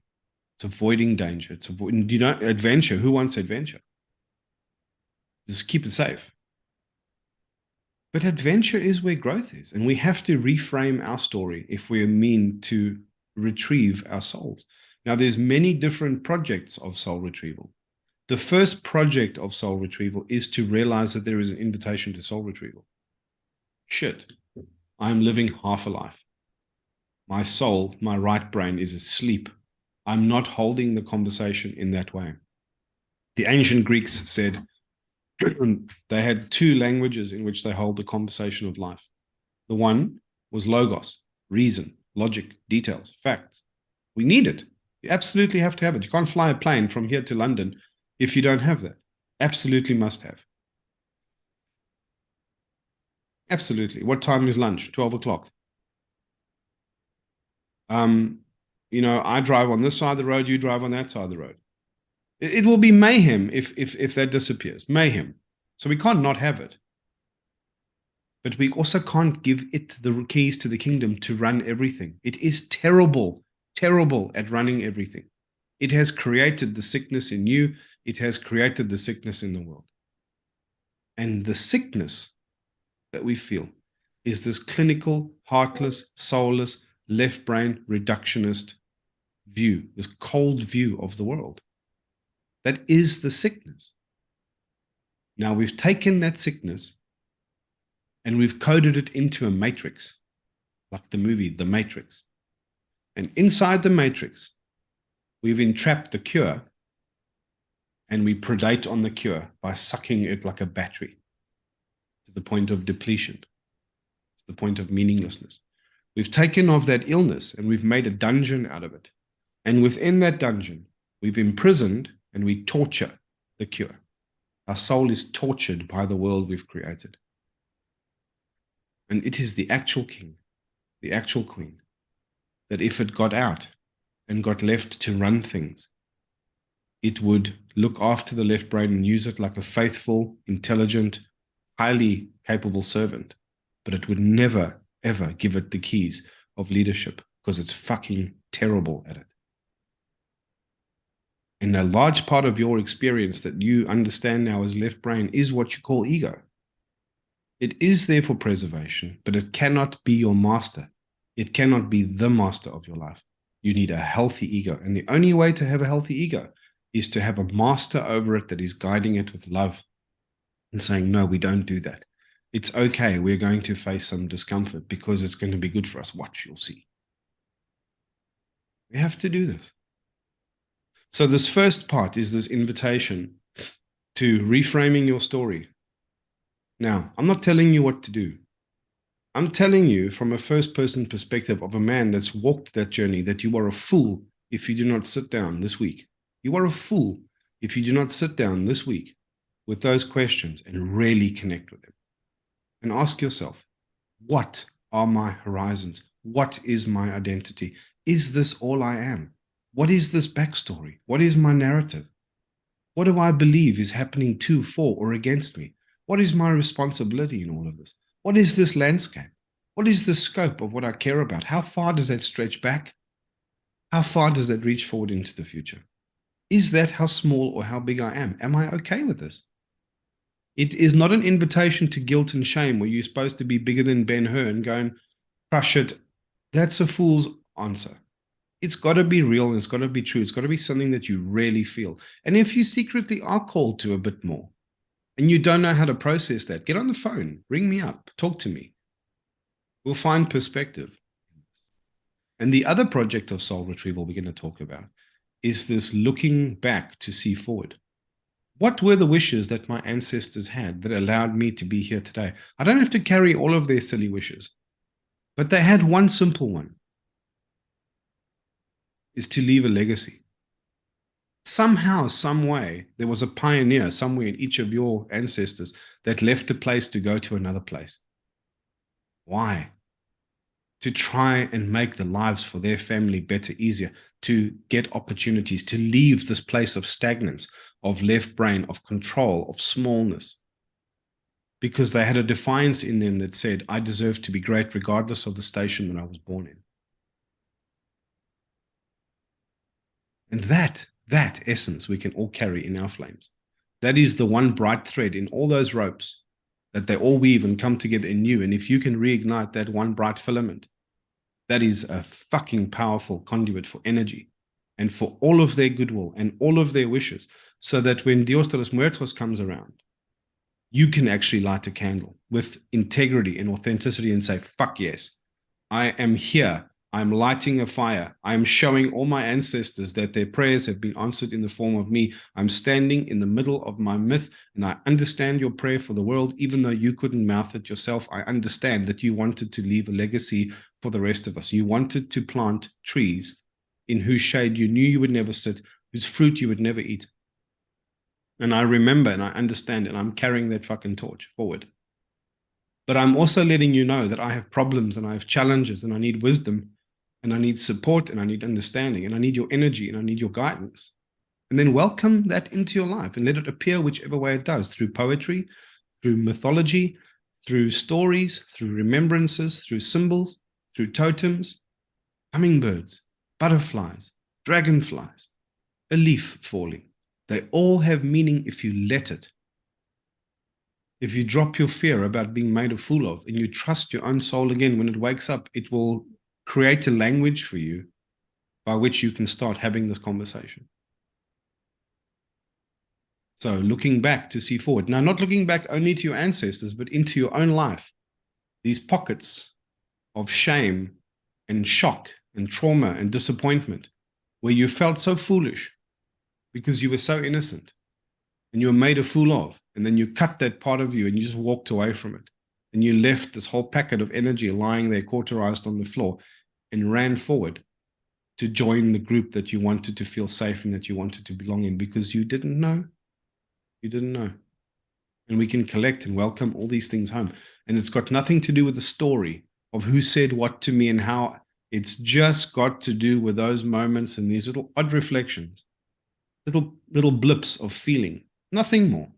It's avoiding danger. It's avoiding, adventure. Who wants adventure? Just keep it safe. But adventure is where growth is. And we have to reframe our story if we mean to retrieve our souls. Now, there's many different projects of soul retrieval. The first project of soul retrieval is to realize that there is an invitation to soul retrieval. Shit, I'm living half a life. My soul, my right brain is asleep. I'm not holding the conversation in that way. The ancient Greeks said they had two languages in which they hold the conversation of life. The one was logos, reason, logic, details, facts. We need it. You absolutely have to have it. You can't fly a plane from here to London if you don't have that. Absolutely must have. Absolutely. What time is lunch? 12 o'clock. I drive on this side of the road, you drive on that side of the road. It will be mayhem if that disappears. Mayhem. So we can't not have it. But we also can't give it the keys to the kingdom to run everything. It is terrible at running everything. It has created the sickness in you. It has created the sickness in the world. And the sickness that we feel is this clinical, heartless, soulless, left brain, reductionist view, this cold view of the world. That is the sickness. Now we've taken that sickness and we've coded it into a matrix, like the movie, The Matrix. And inside the matrix, we've entrapped the cure and we predate on the cure by sucking it like a battery to the point of depletion, to the point of meaninglessness. We've taken off that illness and we've made a dungeon out of it. And within that dungeon, we've imprisoned and we torture the cure. Our soul is tortured by the world we've created. And it is the actual king, the actual queen, that if it got out and got left to run things, it would look after the left brain and use it like a faithful, intelligent, highly capable servant. But it would never, ever give it the keys of leadership because it's fucking terrible at it. And a large part of your experience that you understand now as left brain is what you call ego. It is there for preservation, but it cannot be your master. It cannot be the master of your life. You need a healthy ego. And the only way to have a healthy ego is to have a master over it that is guiding it with love and saying, no, we don't do that. It's okay. We're going to face some discomfort because it's going to be good for us. Watch, you'll see. We have to do this. So this first part is this invitation to reframing your story. Now, I'm not telling you what to do. I'm telling you from a first-person perspective of a man that's walked that journey that you are a fool if you do not sit down this week. You are a fool if you do not sit down this week with those questions and really connect with them. And ask yourself, what are my horizons? What is my identity? Is this all I am? What is this backstory? What is my narrative? What do I believe is happening to, for, or against me? What is my responsibility in all of this? What is this landscape? What is the scope of what I care about? How far does that stretch back? How far does that reach forward into the future? Is that how small or how big I am? Am I okay with this? It is not an invitation to guilt and shame where you're supposed to be bigger than Ben-Hur and go and crush it. That's a fool's answer. It's got to be real and it's got to be true. It's got to be something that you really feel. And if you secretly are called to a bit more and you don't know how to process that, get on the phone, ring me up, talk to me. We'll find perspective. And the other project of soul retrieval we're going to talk about is this looking back to see forward. What were the wishes that my ancestors had that allowed me to be here today? I don't have to carry all of their silly wishes, but they had one simple one, is to leave a legacy. Somehow, some way, there was a pioneer somewhere in each of your ancestors that left a place to go to another place. Why? To try and make the lives for their family better, easier, to get opportunities, to leave this place of stagnance, of left brain, of control, of smallness. Because they had a defiance in them that said, I deserve to be great regardless of the station that I was born in. And that essence we can all carry in our flames. That is the one bright thread in all those ropes that they all weave and come together in you. And if you can reignite that one bright filament, that is a fucking powerful conduit for energy and for all of their goodwill and all of their wishes, so that when Dios de los Muertos comes around, you can actually light a candle with integrity and authenticity and say, fuck yes, I am here. I'm lighting a fire. I'm showing all my ancestors that their prayers have been answered in the form of me. I'm standing in the middle of my myth, and I understand your prayer for the world, even though you couldn't mouth it yourself. I understand that you wanted to leave a legacy for the rest of us. You wanted to plant trees in whose shade you knew you would never sit, whose fruit you would never eat. And I remember and I understand, and I'm carrying that fucking torch forward. But I'm also letting you know that I have problems and I have challenges and I need wisdom. And I need support and I need understanding and I need your energy and I need your guidance. And then welcome that into your life and let it appear whichever way it does, through poetry, through mythology, through stories, through remembrances, through symbols, through totems, hummingbirds, butterflies, dragonflies, a leaf falling. They all have meaning if you let it. If you drop your fear about being made a fool of and you trust your own soul again, when it wakes up, it will create a language for you by which you can start having this conversation. So looking back to see forward. Now, not looking back only to your ancestors, but into your own life. These pockets of shame and shock and trauma and disappointment where you felt so foolish because you were so innocent and you were made a fool of, and then you cut that part of you and you just walked away from it. And you left this whole packet of energy lying there cauterized on the floor and ran forward to join the group that you wanted to feel safe and that you wanted to belong in because you didn't know. You didn't know. And we can collect and welcome all these things home. And it's got nothing to do with the story of who said what to me and how. It's just got to do with those moments and these little odd reflections, little blips of feeling, nothing more.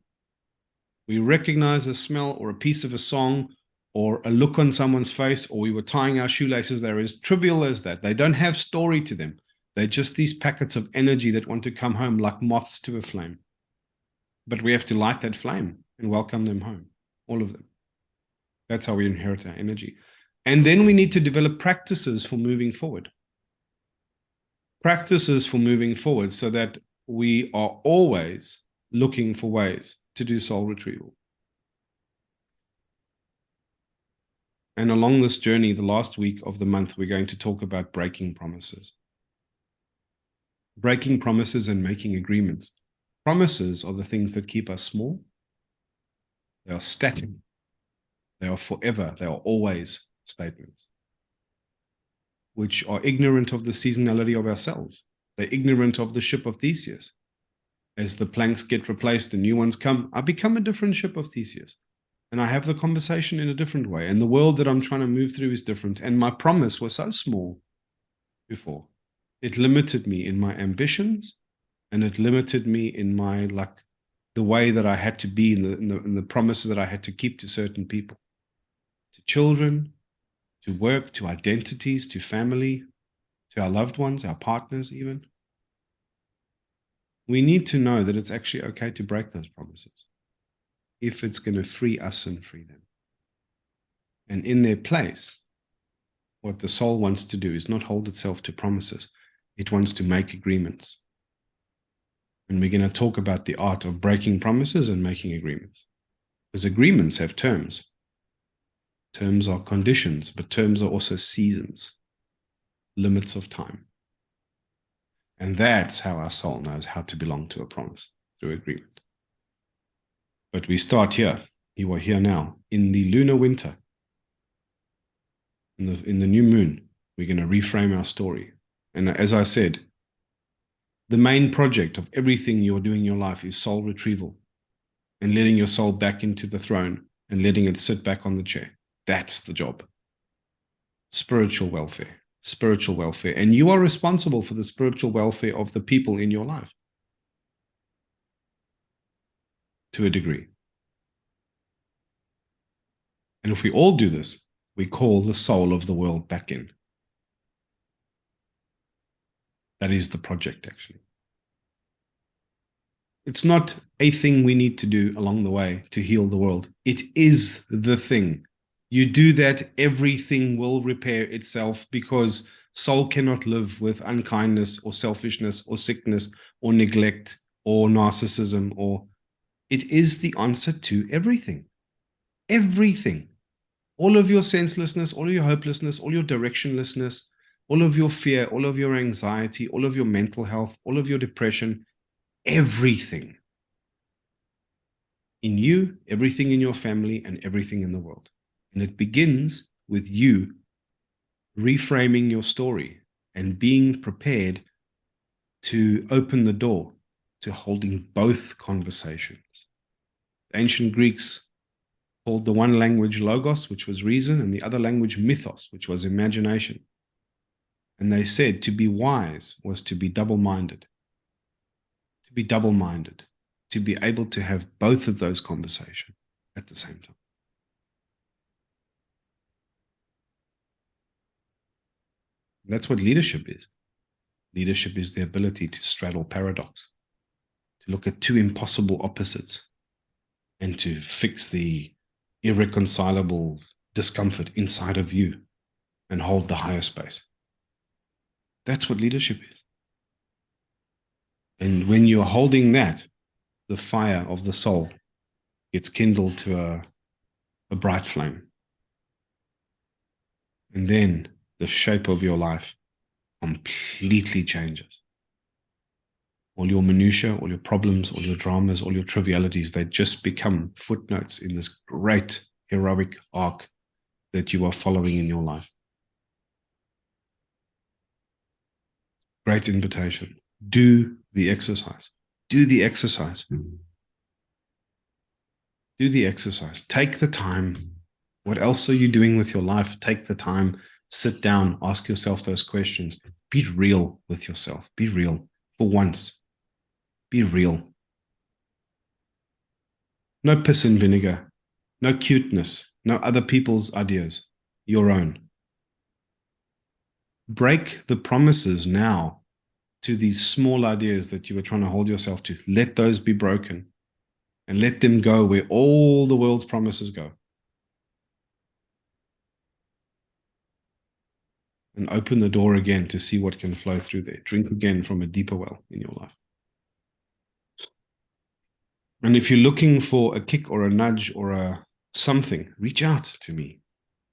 We recognize a smell or a piece of a song or a look on someone's face, or we were tying our shoelaces. They're as trivial as that. They don't have story to them. They're just these packets of energy that want to come home like moths to a flame. But we have to light that flame and welcome them home, all of them. That's how we inherit our energy. And then we need to develop practices for moving forward. Practices for moving forward so that we are always looking for ways to do soul retrieval. And along this journey, the last week of the month, we're going to talk about breaking promises. Breaking promises and making agreements. Promises are the things that keep us small. They are static. They are forever. They are always statements, which are ignorant of the seasonality of ourselves. They're ignorant of the ship of Theseus. As the planks get replaced and new ones come, I become a different ship of Theseus. And I have the conversation in a different way. And the world that I'm trying to move through is different. And my promise was so small before. It limited me in my ambitions, and it limited me in my, like, the way that I had to be in the promises that I had to keep to certain people, to children, to work, to identities, to family, to our loved ones, our partners even. We need to know that it's actually okay to break those promises if it's going to free us and free them. And in their place, what the soul wants to do is not hold itself to promises. It wants to make agreements. And we're going to talk about the art of breaking promises and making agreements. Because agreements have terms. Terms are conditions, but terms are also seasons, limits of time. And that's how our soul knows how to belong to a promise, through agreement. But we start here. You are here now. In the lunar winter, in the new moon, we're going to reframe our story. And as I said, the main project of everything you're doing in your life is soul retrieval and letting your soul back into the throne and letting it sit back on the chair. That's the job. Spiritual welfare. Spiritual welfare. And you are responsible for the spiritual welfare of the people in your life. To a degree. And if we all do this, we call the soul of the world back in. That is the project, actually. It's not a thing we need to do along the way to heal the world. It is the thing. You do that, everything will repair itself, because soul cannot live with unkindness or selfishness or sickness or neglect or narcissism. Or it is the answer to everything. Everything. All of your senselessness, all of your hopelessness, all your directionlessness, all of your fear, all of your anxiety, all of your mental health, all of your depression, everything in you, everything in your family, and everything in the world. And it begins with you reframing your story and being prepared to open the door to holding both conversations. The ancient Greeks called the one language logos, which was reason, and the other language mythos, which was imagination. And they said to be wise was to be double-minded. To be double-minded. To be able to have both of those conversations at the same time. And that's what leadership is. Leadership is the ability to straddle paradox, to look at two impossible opposites, and to fix the irreconcilable discomfort inside of you and hold the higher space. That's what leadership is. And when you're holding that, the fire of the soul gets kindled to a bright flame. And then the shape of your life completely changes. All your minutiae, all your problems, all your dramas, all your trivialities, they just become footnotes in this great heroic arc that you are following in your life. Great invitation. Do the exercise. Do the exercise. Do the exercise. Take the time. What else are you doing with your life? Take the time. Sit down. Ask yourself those questions. Be real with yourself. Be real for once. Be real. No piss and vinegar. No cuteness. No other people's ideas. Your own. Break the promises now to these small ideas that you were trying to hold yourself to. Let those be broken and let them go where all the world's promises go. And open the door again to see what can flow through there. Drink again from a deeper well in your life. And if you're looking for a kick or a nudge or a something, reach out to me.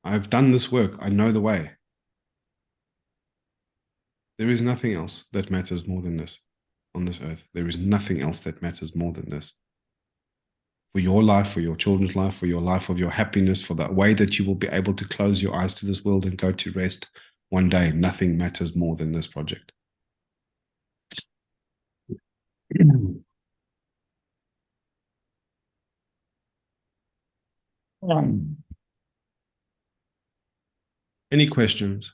I've done this work. I know the way. There is nothing else that matters more than this on this earth. There is nothing else that matters more than this. For your life, for your children's life, for your life of your happiness, for the way that you will be able to close your eyes to this world and go to rest one day, nothing matters more than this project. Any questions?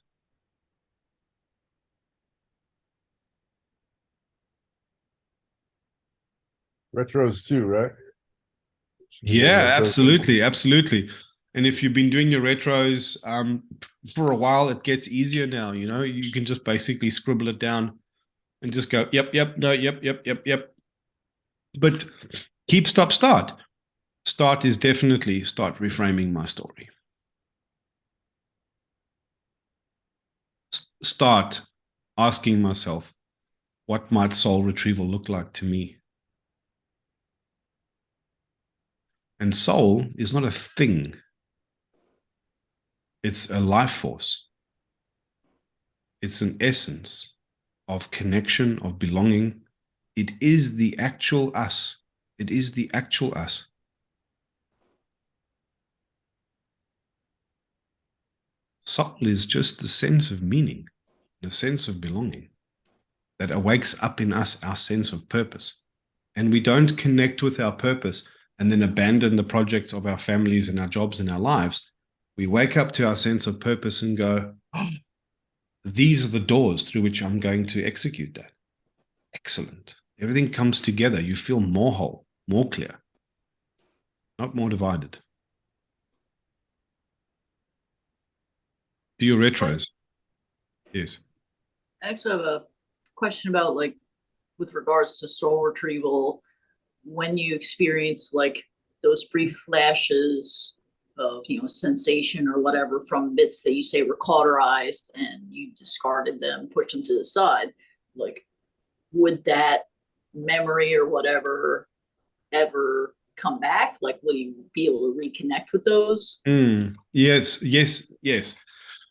Retros too, right? Yeah, absolutely, absolutely. And if you've been doing your retros for a while, it gets easier now. You know, you can just basically scribble it down and just go, yep, yep, no, yep, yep, yep, yep. But keep, stop, start. Start is definitely start reframing my story. Start asking myself, what might soul retrieval look like to me? And soul is not a thing. It's a life force. It's an essence of connection, of belonging. It is the actual us. It is the actual us. Soul is just the sense of meaning, the sense of belonging that awakes up in us our sense of purpose. And we don't connect with our purpose and then abandon the projects of our families and our jobs and our lives. We wake up to our sense of purpose and go, oh, these are the doors through which I'm going to execute that. Excellent. Everything comes together. You feel more whole, more clear, not more divided. Do your retros. Yes. I actually have a question about, like, with regards to soul retrieval, when you experience like those brief flashes of, you know, sensation or whatever from bits that you say were cauterized and you discarded them, pushed them to the side, like, would that memory or whatever ever come back? Like, will you be able to reconnect with those? Yes, yes, yes.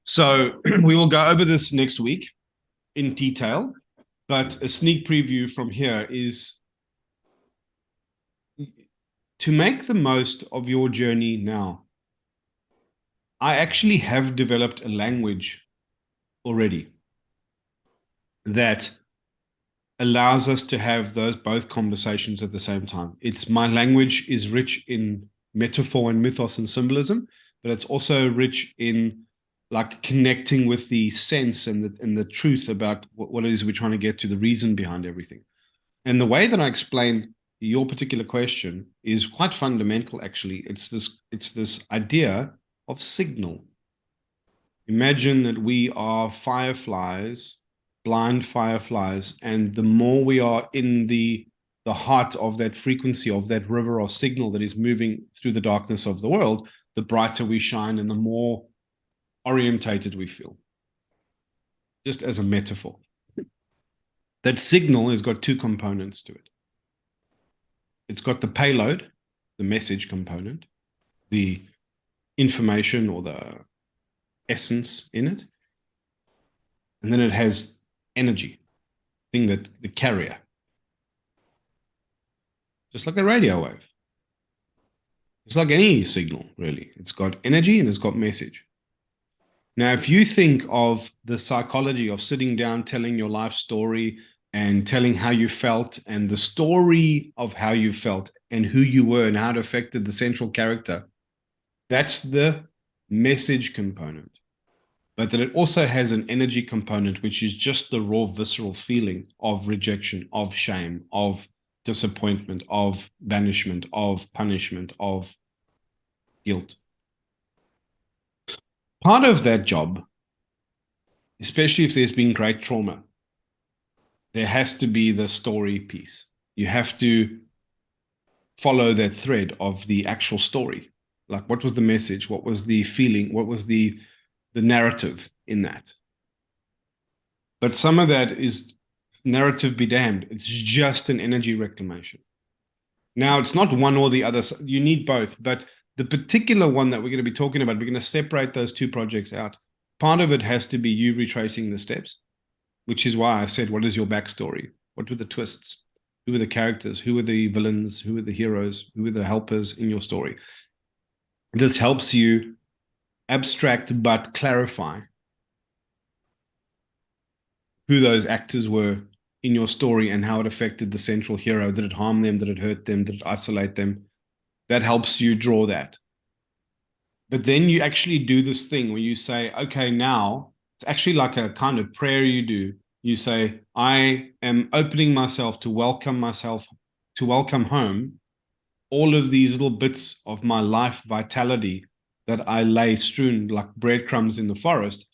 So we will go over this next week in detail, but a sneak preview from here is to make the most of your journey now. I actually have developed a language already that allows us to have those both conversations at the same time. It's my language is rich in metaphor and mythos and symbolism, but it's also rich in like connecting with the sense and the truth about what it is we're trying to get to, the reason behind everything. And the way that I explain your particular question is quite fundamental, actually. It's this idea of signal. Imagine that we are fireflies, blind fireflies, and the more we are in the heart of that frequency, of that river of signal that is moving through the darkness of the world, the brighter we shine and the more orientated we feel. Just as a metaphor. That signal has got two components to it. It's got the payload, the message component, the information or the essence in it. And then it has energy, thing that the carrier. Just like a radio wave. It's like any signal, really. It's got energy and it's got message. Now, if you think of the psychology of sitting down, telling your life story and telling how you felt and the story of how you felt and who you were and how it affected the central character, that's the message component. But that it also has an energy component, which is just the raw visceral feeling of rejection, of shame, of disappointment, of banishment, of punishment, of guilt. Part of that job, especially if there's been great trauma, there has to be the story piece. You have to follow that thread of the actual story. Like, what was the message? What was the feeling? What was the narrative in that? But some of that is narrative be damned. It's just an energy reclamation. Now, it's not one or the other. You need both. But the particular one that we're going to be talking about, we're going to separate those two projects out. Part of it has to be you retracing the steps, which is why I said, what is your backstory? What were the twists? Who were the characters? Who were the villains? Who were the heroes? Who were the helpers in your story? This helps you abstract but clarify who those actors were in your story and how it affected the central hero. Did it harm them? Did it hurt them? Did it isolate them? That helps you draw that. But then you actually do this thing where you say, okay, now it's actually like a kind of prayer you do. You say, I am opening myself to welcome home all of these little bits of my life vitality that I lay strewn like breadcrumbs in the forest,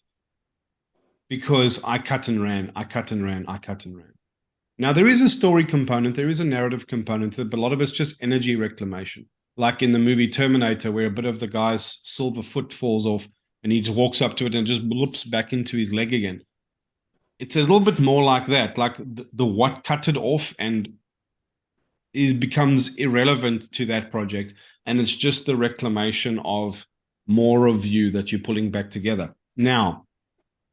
because I cut and ran. Now, there is a story component, there is a narrative component, but a lot of it's just energy reclamation. Like in the movie Terminator, where a bit of the guy's silver foot falls off and he just walks up to it and just bloops back into his leg again. It's a little bit more like that, like the what cut it off and it becomes irrelevant to that project. And it's just the reclamation of more of you that you're pulling back together. Now,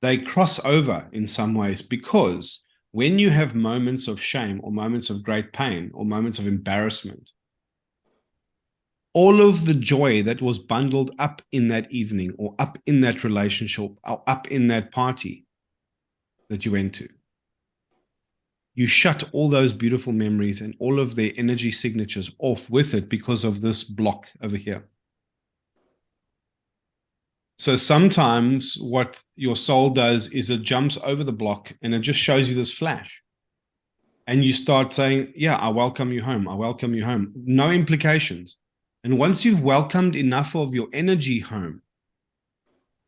they cross over in some ways, because when you have moments of shame or moments of great pain or moments of embarrassment, all of the joy that was bundled up in that evening or up in that relationship or up in that party that you went to, you shut all those beautiful memories and all of their energy signatures off with it because of this block over here. So sometimes what your soul does is it jumps over the block and it just shows you this flash. And you start saying, yeah, I welcome you home. I welcome you home. No implications. And once you've welcomed enough of your energy home,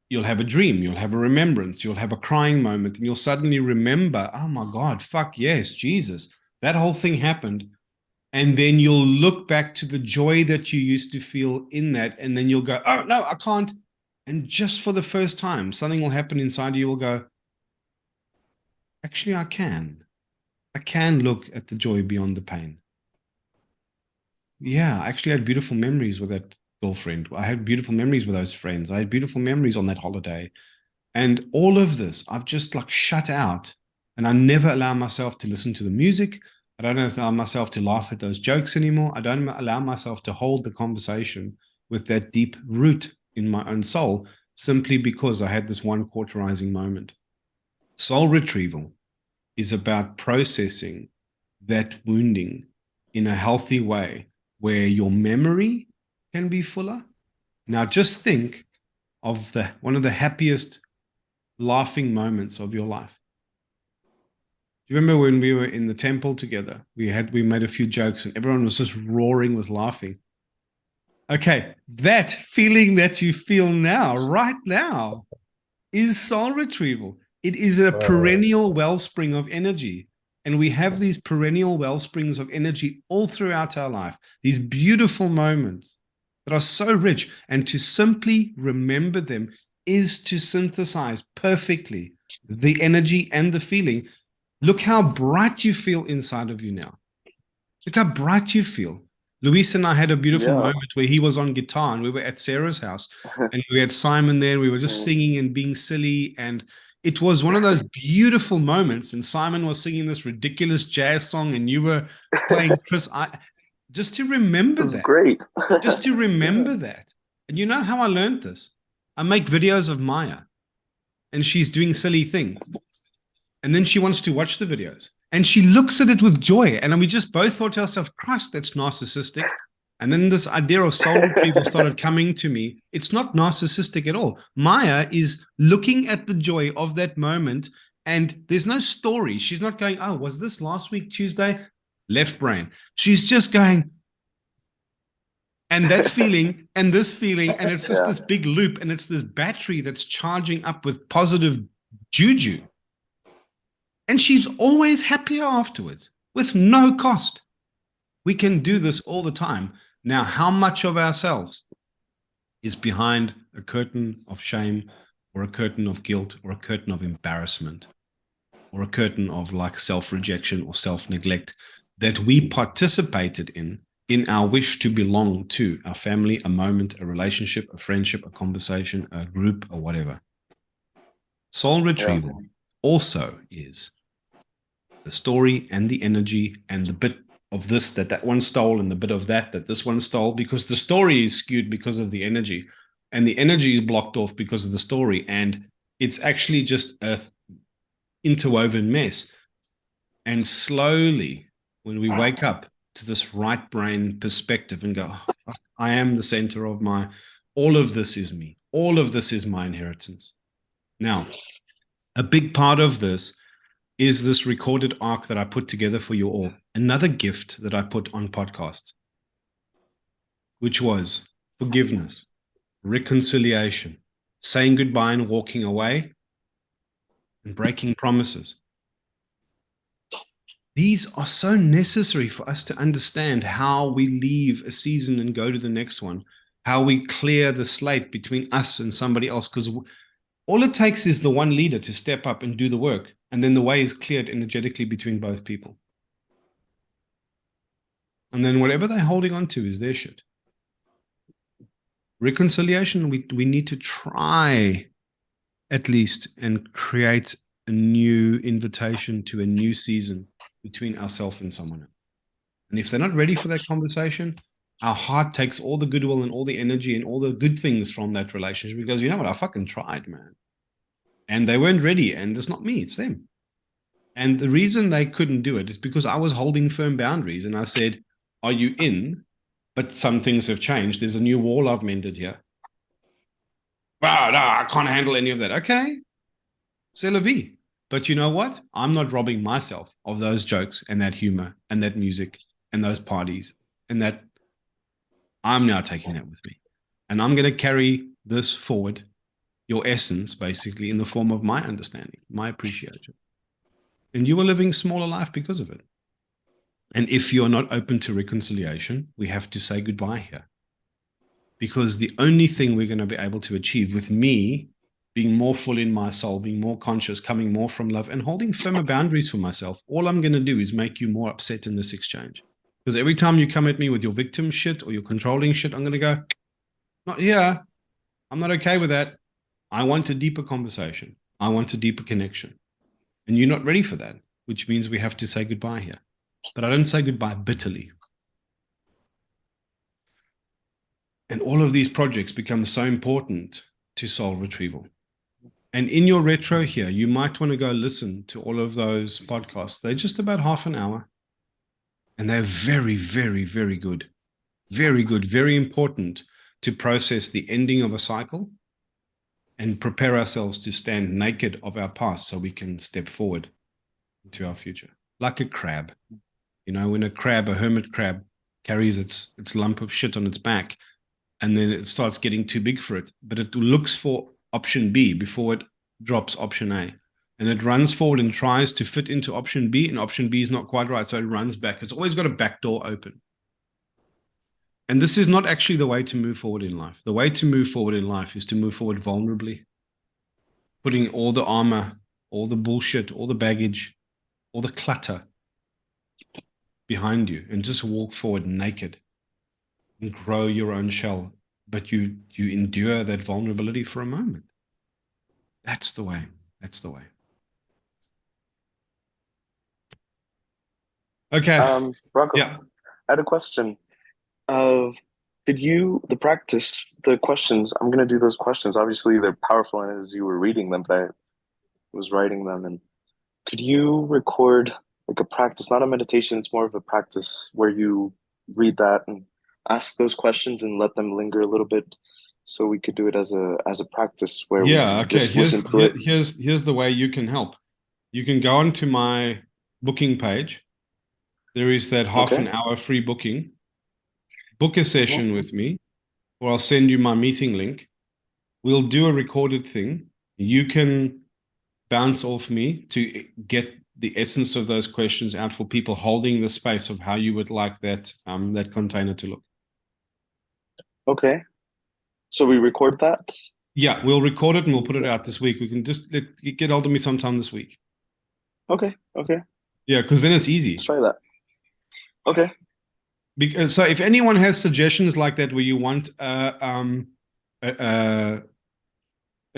you'll have a dream, you'll have a remembrance, you'll have a crying moment, and you'll suddenly remember, oh my God, fuck yes, Jesus, that whole thing happened. And then you'll look back to the joy that you used to feel in that, and then you'll go, oh no, I can't. And just for the first time, something will happen inside you. Will go, actually, I can. I can look at the joy beyond the pain. Yeah, I actually had beautiful memories with that girlfriend. I had beautiful memories with those friends. I had beautiful memories on that holiday. And all of this, I've just like shut out. And I never allow myself to listen to the music. I don't allow myself to laugh at those jokes anymore. I don't allow myself to hold the conversation with that deep root in my own soul, simply because I had this one cauterizing moment. Soul retrieval is about processing that wounding in a healthy way where your memory can be fuller. Now just think of one of the happiest laughing moments of your life. Do you remember when we were in the temple together? We made a few jokes and everyone was just roaring with laughing. Okay, that feeling that you feel now, right now, is soul retrieval. It is a perennial wellspring of energy. And we have these perennial wellsprings of energy all throughout our life, these beautiful moments that are so rich. And to simply remember them is to synthesize perfectly the energy and the feeling. Look how bright you feel inside of you now. Look how bright you feel. Luis and I had a beautiful moment where he was on guitar and we were at Sarah's house and we had Simon there. We were just singing and being silly. And it was one of those beautiful moments. And Simon was singing this ridiculous jazz song and you were playing Chris. Just to remember that. Great. Just to remember that. And you know how I learned this? I make videos of Maya and she's doing silly things. And then she wants to watch the videos. And she looks at it with joy. And we just both thought to ourselves, Christ, that's narcissistic. And then this idea of soul retrieval started coming to me. It's not narcissistic at all. Maya is looking at the joy of that moment. And there's no story. She's not going, oh, was this last week, Tuesday? Left brain. She's just going, and that feeling and this feeling. And it's just this big loop. And it's this battery that's charging up with positive juju. And she's always happier afterwards with no cost. We can do this all the time. Now, how much of ourselves is behind a curtain of shame or a curtain of guilt or a curtain of embarrassment or a curtain of like self-rejection or self-neglect that we participated in our wish to belong to our family, a moment, a relationship, a friendship, a conversation, a group, or whatever. Soul retrieval also is the story and the energy and the bit of this that one stole and the bit of that this one stole, because the story is skewed because of the energy and the energy is blocked off because of the story. And it's actually just a interwoven mess. And slowly, when we wake up to this right brain perspective and go, oh, I am the center of all of this is me. All of this is my inheritance. Now, a big part of this is this recorded arc that I put together for you all. Another gift that I put on podcast, which was forgiveness, reconciliation, saying goodbye and walking away, and breaking promises. These are so necessary for us to understand how we leave a season and go to the next one, how we clear the slate between us and somebody else, because all it takes is the one leader to step up and do the work, and then the way is cleared energetically between both people. And then whatever they're holding on to is their shit. Reconciliation, we need to try at least and create a new invitation to a new season between ourselves and someone else. And if they're not ready for that conversation, our heart takes all the goodwill and all the energy and all the good things from that relationship because, you know what, I fucking tried, man. And they weren't ready, and it's not me, it's them. And the reason they couldn't do it is because I was holding firm boundaries, and I said, are you in? But some things have changed. There's a new wall I've mended here. Wow, no, I can't handle any of that. Okay, c'est la vie. But you know what? I'm not robbing myself of those jokes and that humor and that music and those parties and that. I'm now taking that with me. And I'm going to carry this forward, your essence, basically, in the form of my understanding, my appreciation. And you are living a smaller life because of it. And if you're not open to reconciliation, we have to say goodbye here. Because the only thing we're going to be able to achieve with me being more full in my soul, being more conscious, coming more from love, and holding firmer boundaries for myself, all I'm going to do is make you more upset in this exchange. Because every time you come at me with your victim shit or your controlling shit, I'm going to go, not here. I'm not okay with that. I want a deeper conversation. I want a deeper connection. And you're not ready for that, which means we have to say goodbye here. But I don't say goodbye bitterly. And all of these projects become so important to soul retrieval. And in your retro here, you might want to go listen to all of those podcasts. They're just about half an hour. And they're very, very, very good. Very good, very important to process the ending of a cycle and prepare ourselves to stand naked of our past so we can step forward into our future. Like a crab. You know, when a hermit crab, carries its lump of shit on its back, and then it starts getting too big for it, but it looks for option B before it drops option A. And it runs forward and tries to fit into option B, and option B is not quite right, so it runs back. It's always got a back door open. And this is not actually the way to move forward in life. The way to move forward in life is to move forward vulnerably, putting all the armor, all the bullshit, all the baggage, all the clutter behind you, and just walk forward naked and grow your own shell. But you endure that vulnerability for a moment. That's the way. That's the way. Okay. Rocco, Yeah. I had a question. The practice, the questions, I'm going to do those questions. Obviously, they're powerful as you were reading them, but I was writing them. And could you record like a practice, not a meditation, it's more of a practice where you read that and ask those questions and let them linger a little bit, so we could do it as a practice where we just listen to it. Here's the way you can help. You can go onto my booking page. There is that half an hour free booking. Book a session with me, or I'll send you my meeting link. We'll do a recorded thing. You can bounce off me to get the essence of those questions out for people holding the space of how you would like that that container to look. Okay. So we record that? Yeah, we'll record it and we'll put it out this week. We can just get hold of me sometime this week. Okay. Okay. Yeah, because then it's easy. Let's try that. Okay. Because, so if anyone has suggestions like that where you want an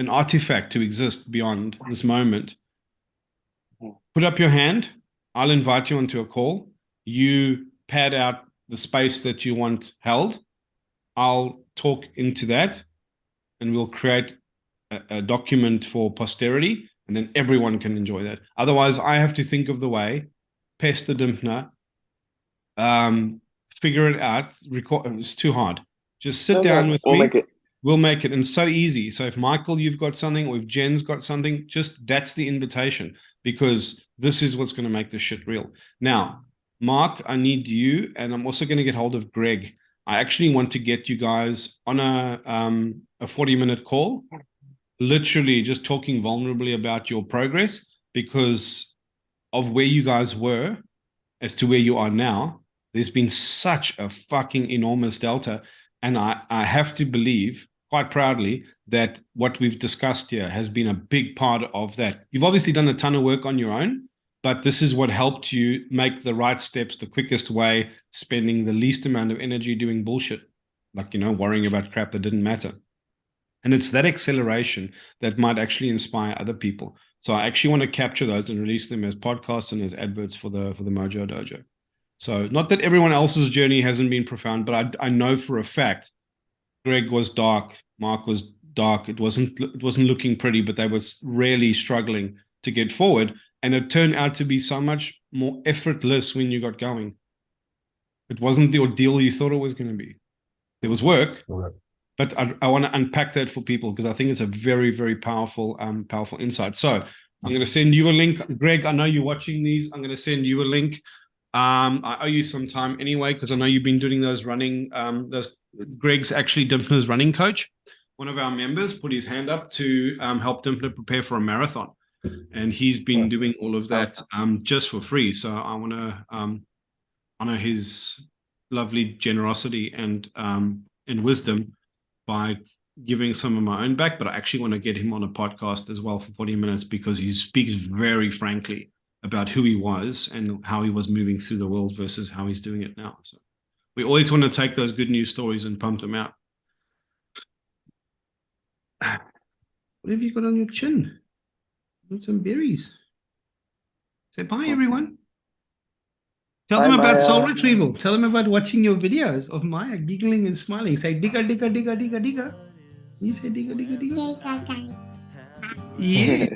artifact to exist beyond this moment, put up your hand. I'll invite you onto a call. You pad out the space that you want held. I'll talk into that and we'll create a document for posterity, and then everyone can enjoy that. Otherwise, I have to think of the way, pester Dimpner, figure it out, record. It's too hard. Just sit down with we'll me. Make it. We'll make it. And it's so easy. So if Michael, you've got something, or if Jen's got something, just that's the invitation, because this is what's going to make this shit real. Now, Mark, I need you, and I'm also going to get hold of Greg. I actually want to get you guys on a 40-minute call, literally just talking vulnerably about your progress, because of where you guys were as to where you are now. There's been such a fucking enormous delta. And I have to believe quite proudly that what we've discussed here has been a big part of that. You've obviously done a ton of work on your own, but this is what helped you make the right steps the quickest way, spending the least amount of energy doing bullshit, like, worrying about crap that didn't matter. And it's that acceleration that might actually inspire other people. So I actually want to capture those and release them as podcasts and as adverts for the Mojo Dojo. So not that everyone else's journey hasn't been profound, but I know for a fact Greg was dark, Mark was dark. It wasn't looking pretty, but they were really struggling to get forward. And it turned out to be so much more effortless when you got going. It wasn't the ordeal you thought it was going to be. There was work, but I want to unpack that for people, because I think it's a very, very powerful insight. So I'm going to send you a link. Greg, I know you're watching these. I'm going to send you a link. I owe you some time anyway, because I know you've been doing those running. Greg's actually Dimpner's running coach. One of our members put his hand up to help Dimpner prepare for a marathon. And he's been doing all of that just for free. So I want to honor his lovely generosity and wisdom by giving some of my own back. But I actually want to get him on a podcast as well for 40 minutes, because he speaks very frankly about who he was and how he was moving through the world versus how he's doing it now. So we always want to take those good news stories and pump them out. What have you got on your chin? Got some berries. Say bye, everyone. Tell them about Soul Retrieval. Tell them about watching your videos of Maya giggling and smiling. Say digga, digga, digga, digga, digga. You say digga, digga, digga. Yeah.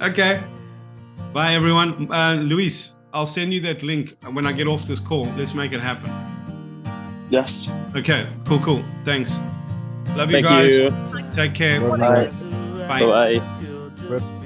Okay. Bye, everyone. Luis, I'll send you that link when I get off this call. Let's make it happen. Yes. Okay. Cool. Thanks. Love you Thank guys. you. Take care. Bye. Bye. Bye. Bye.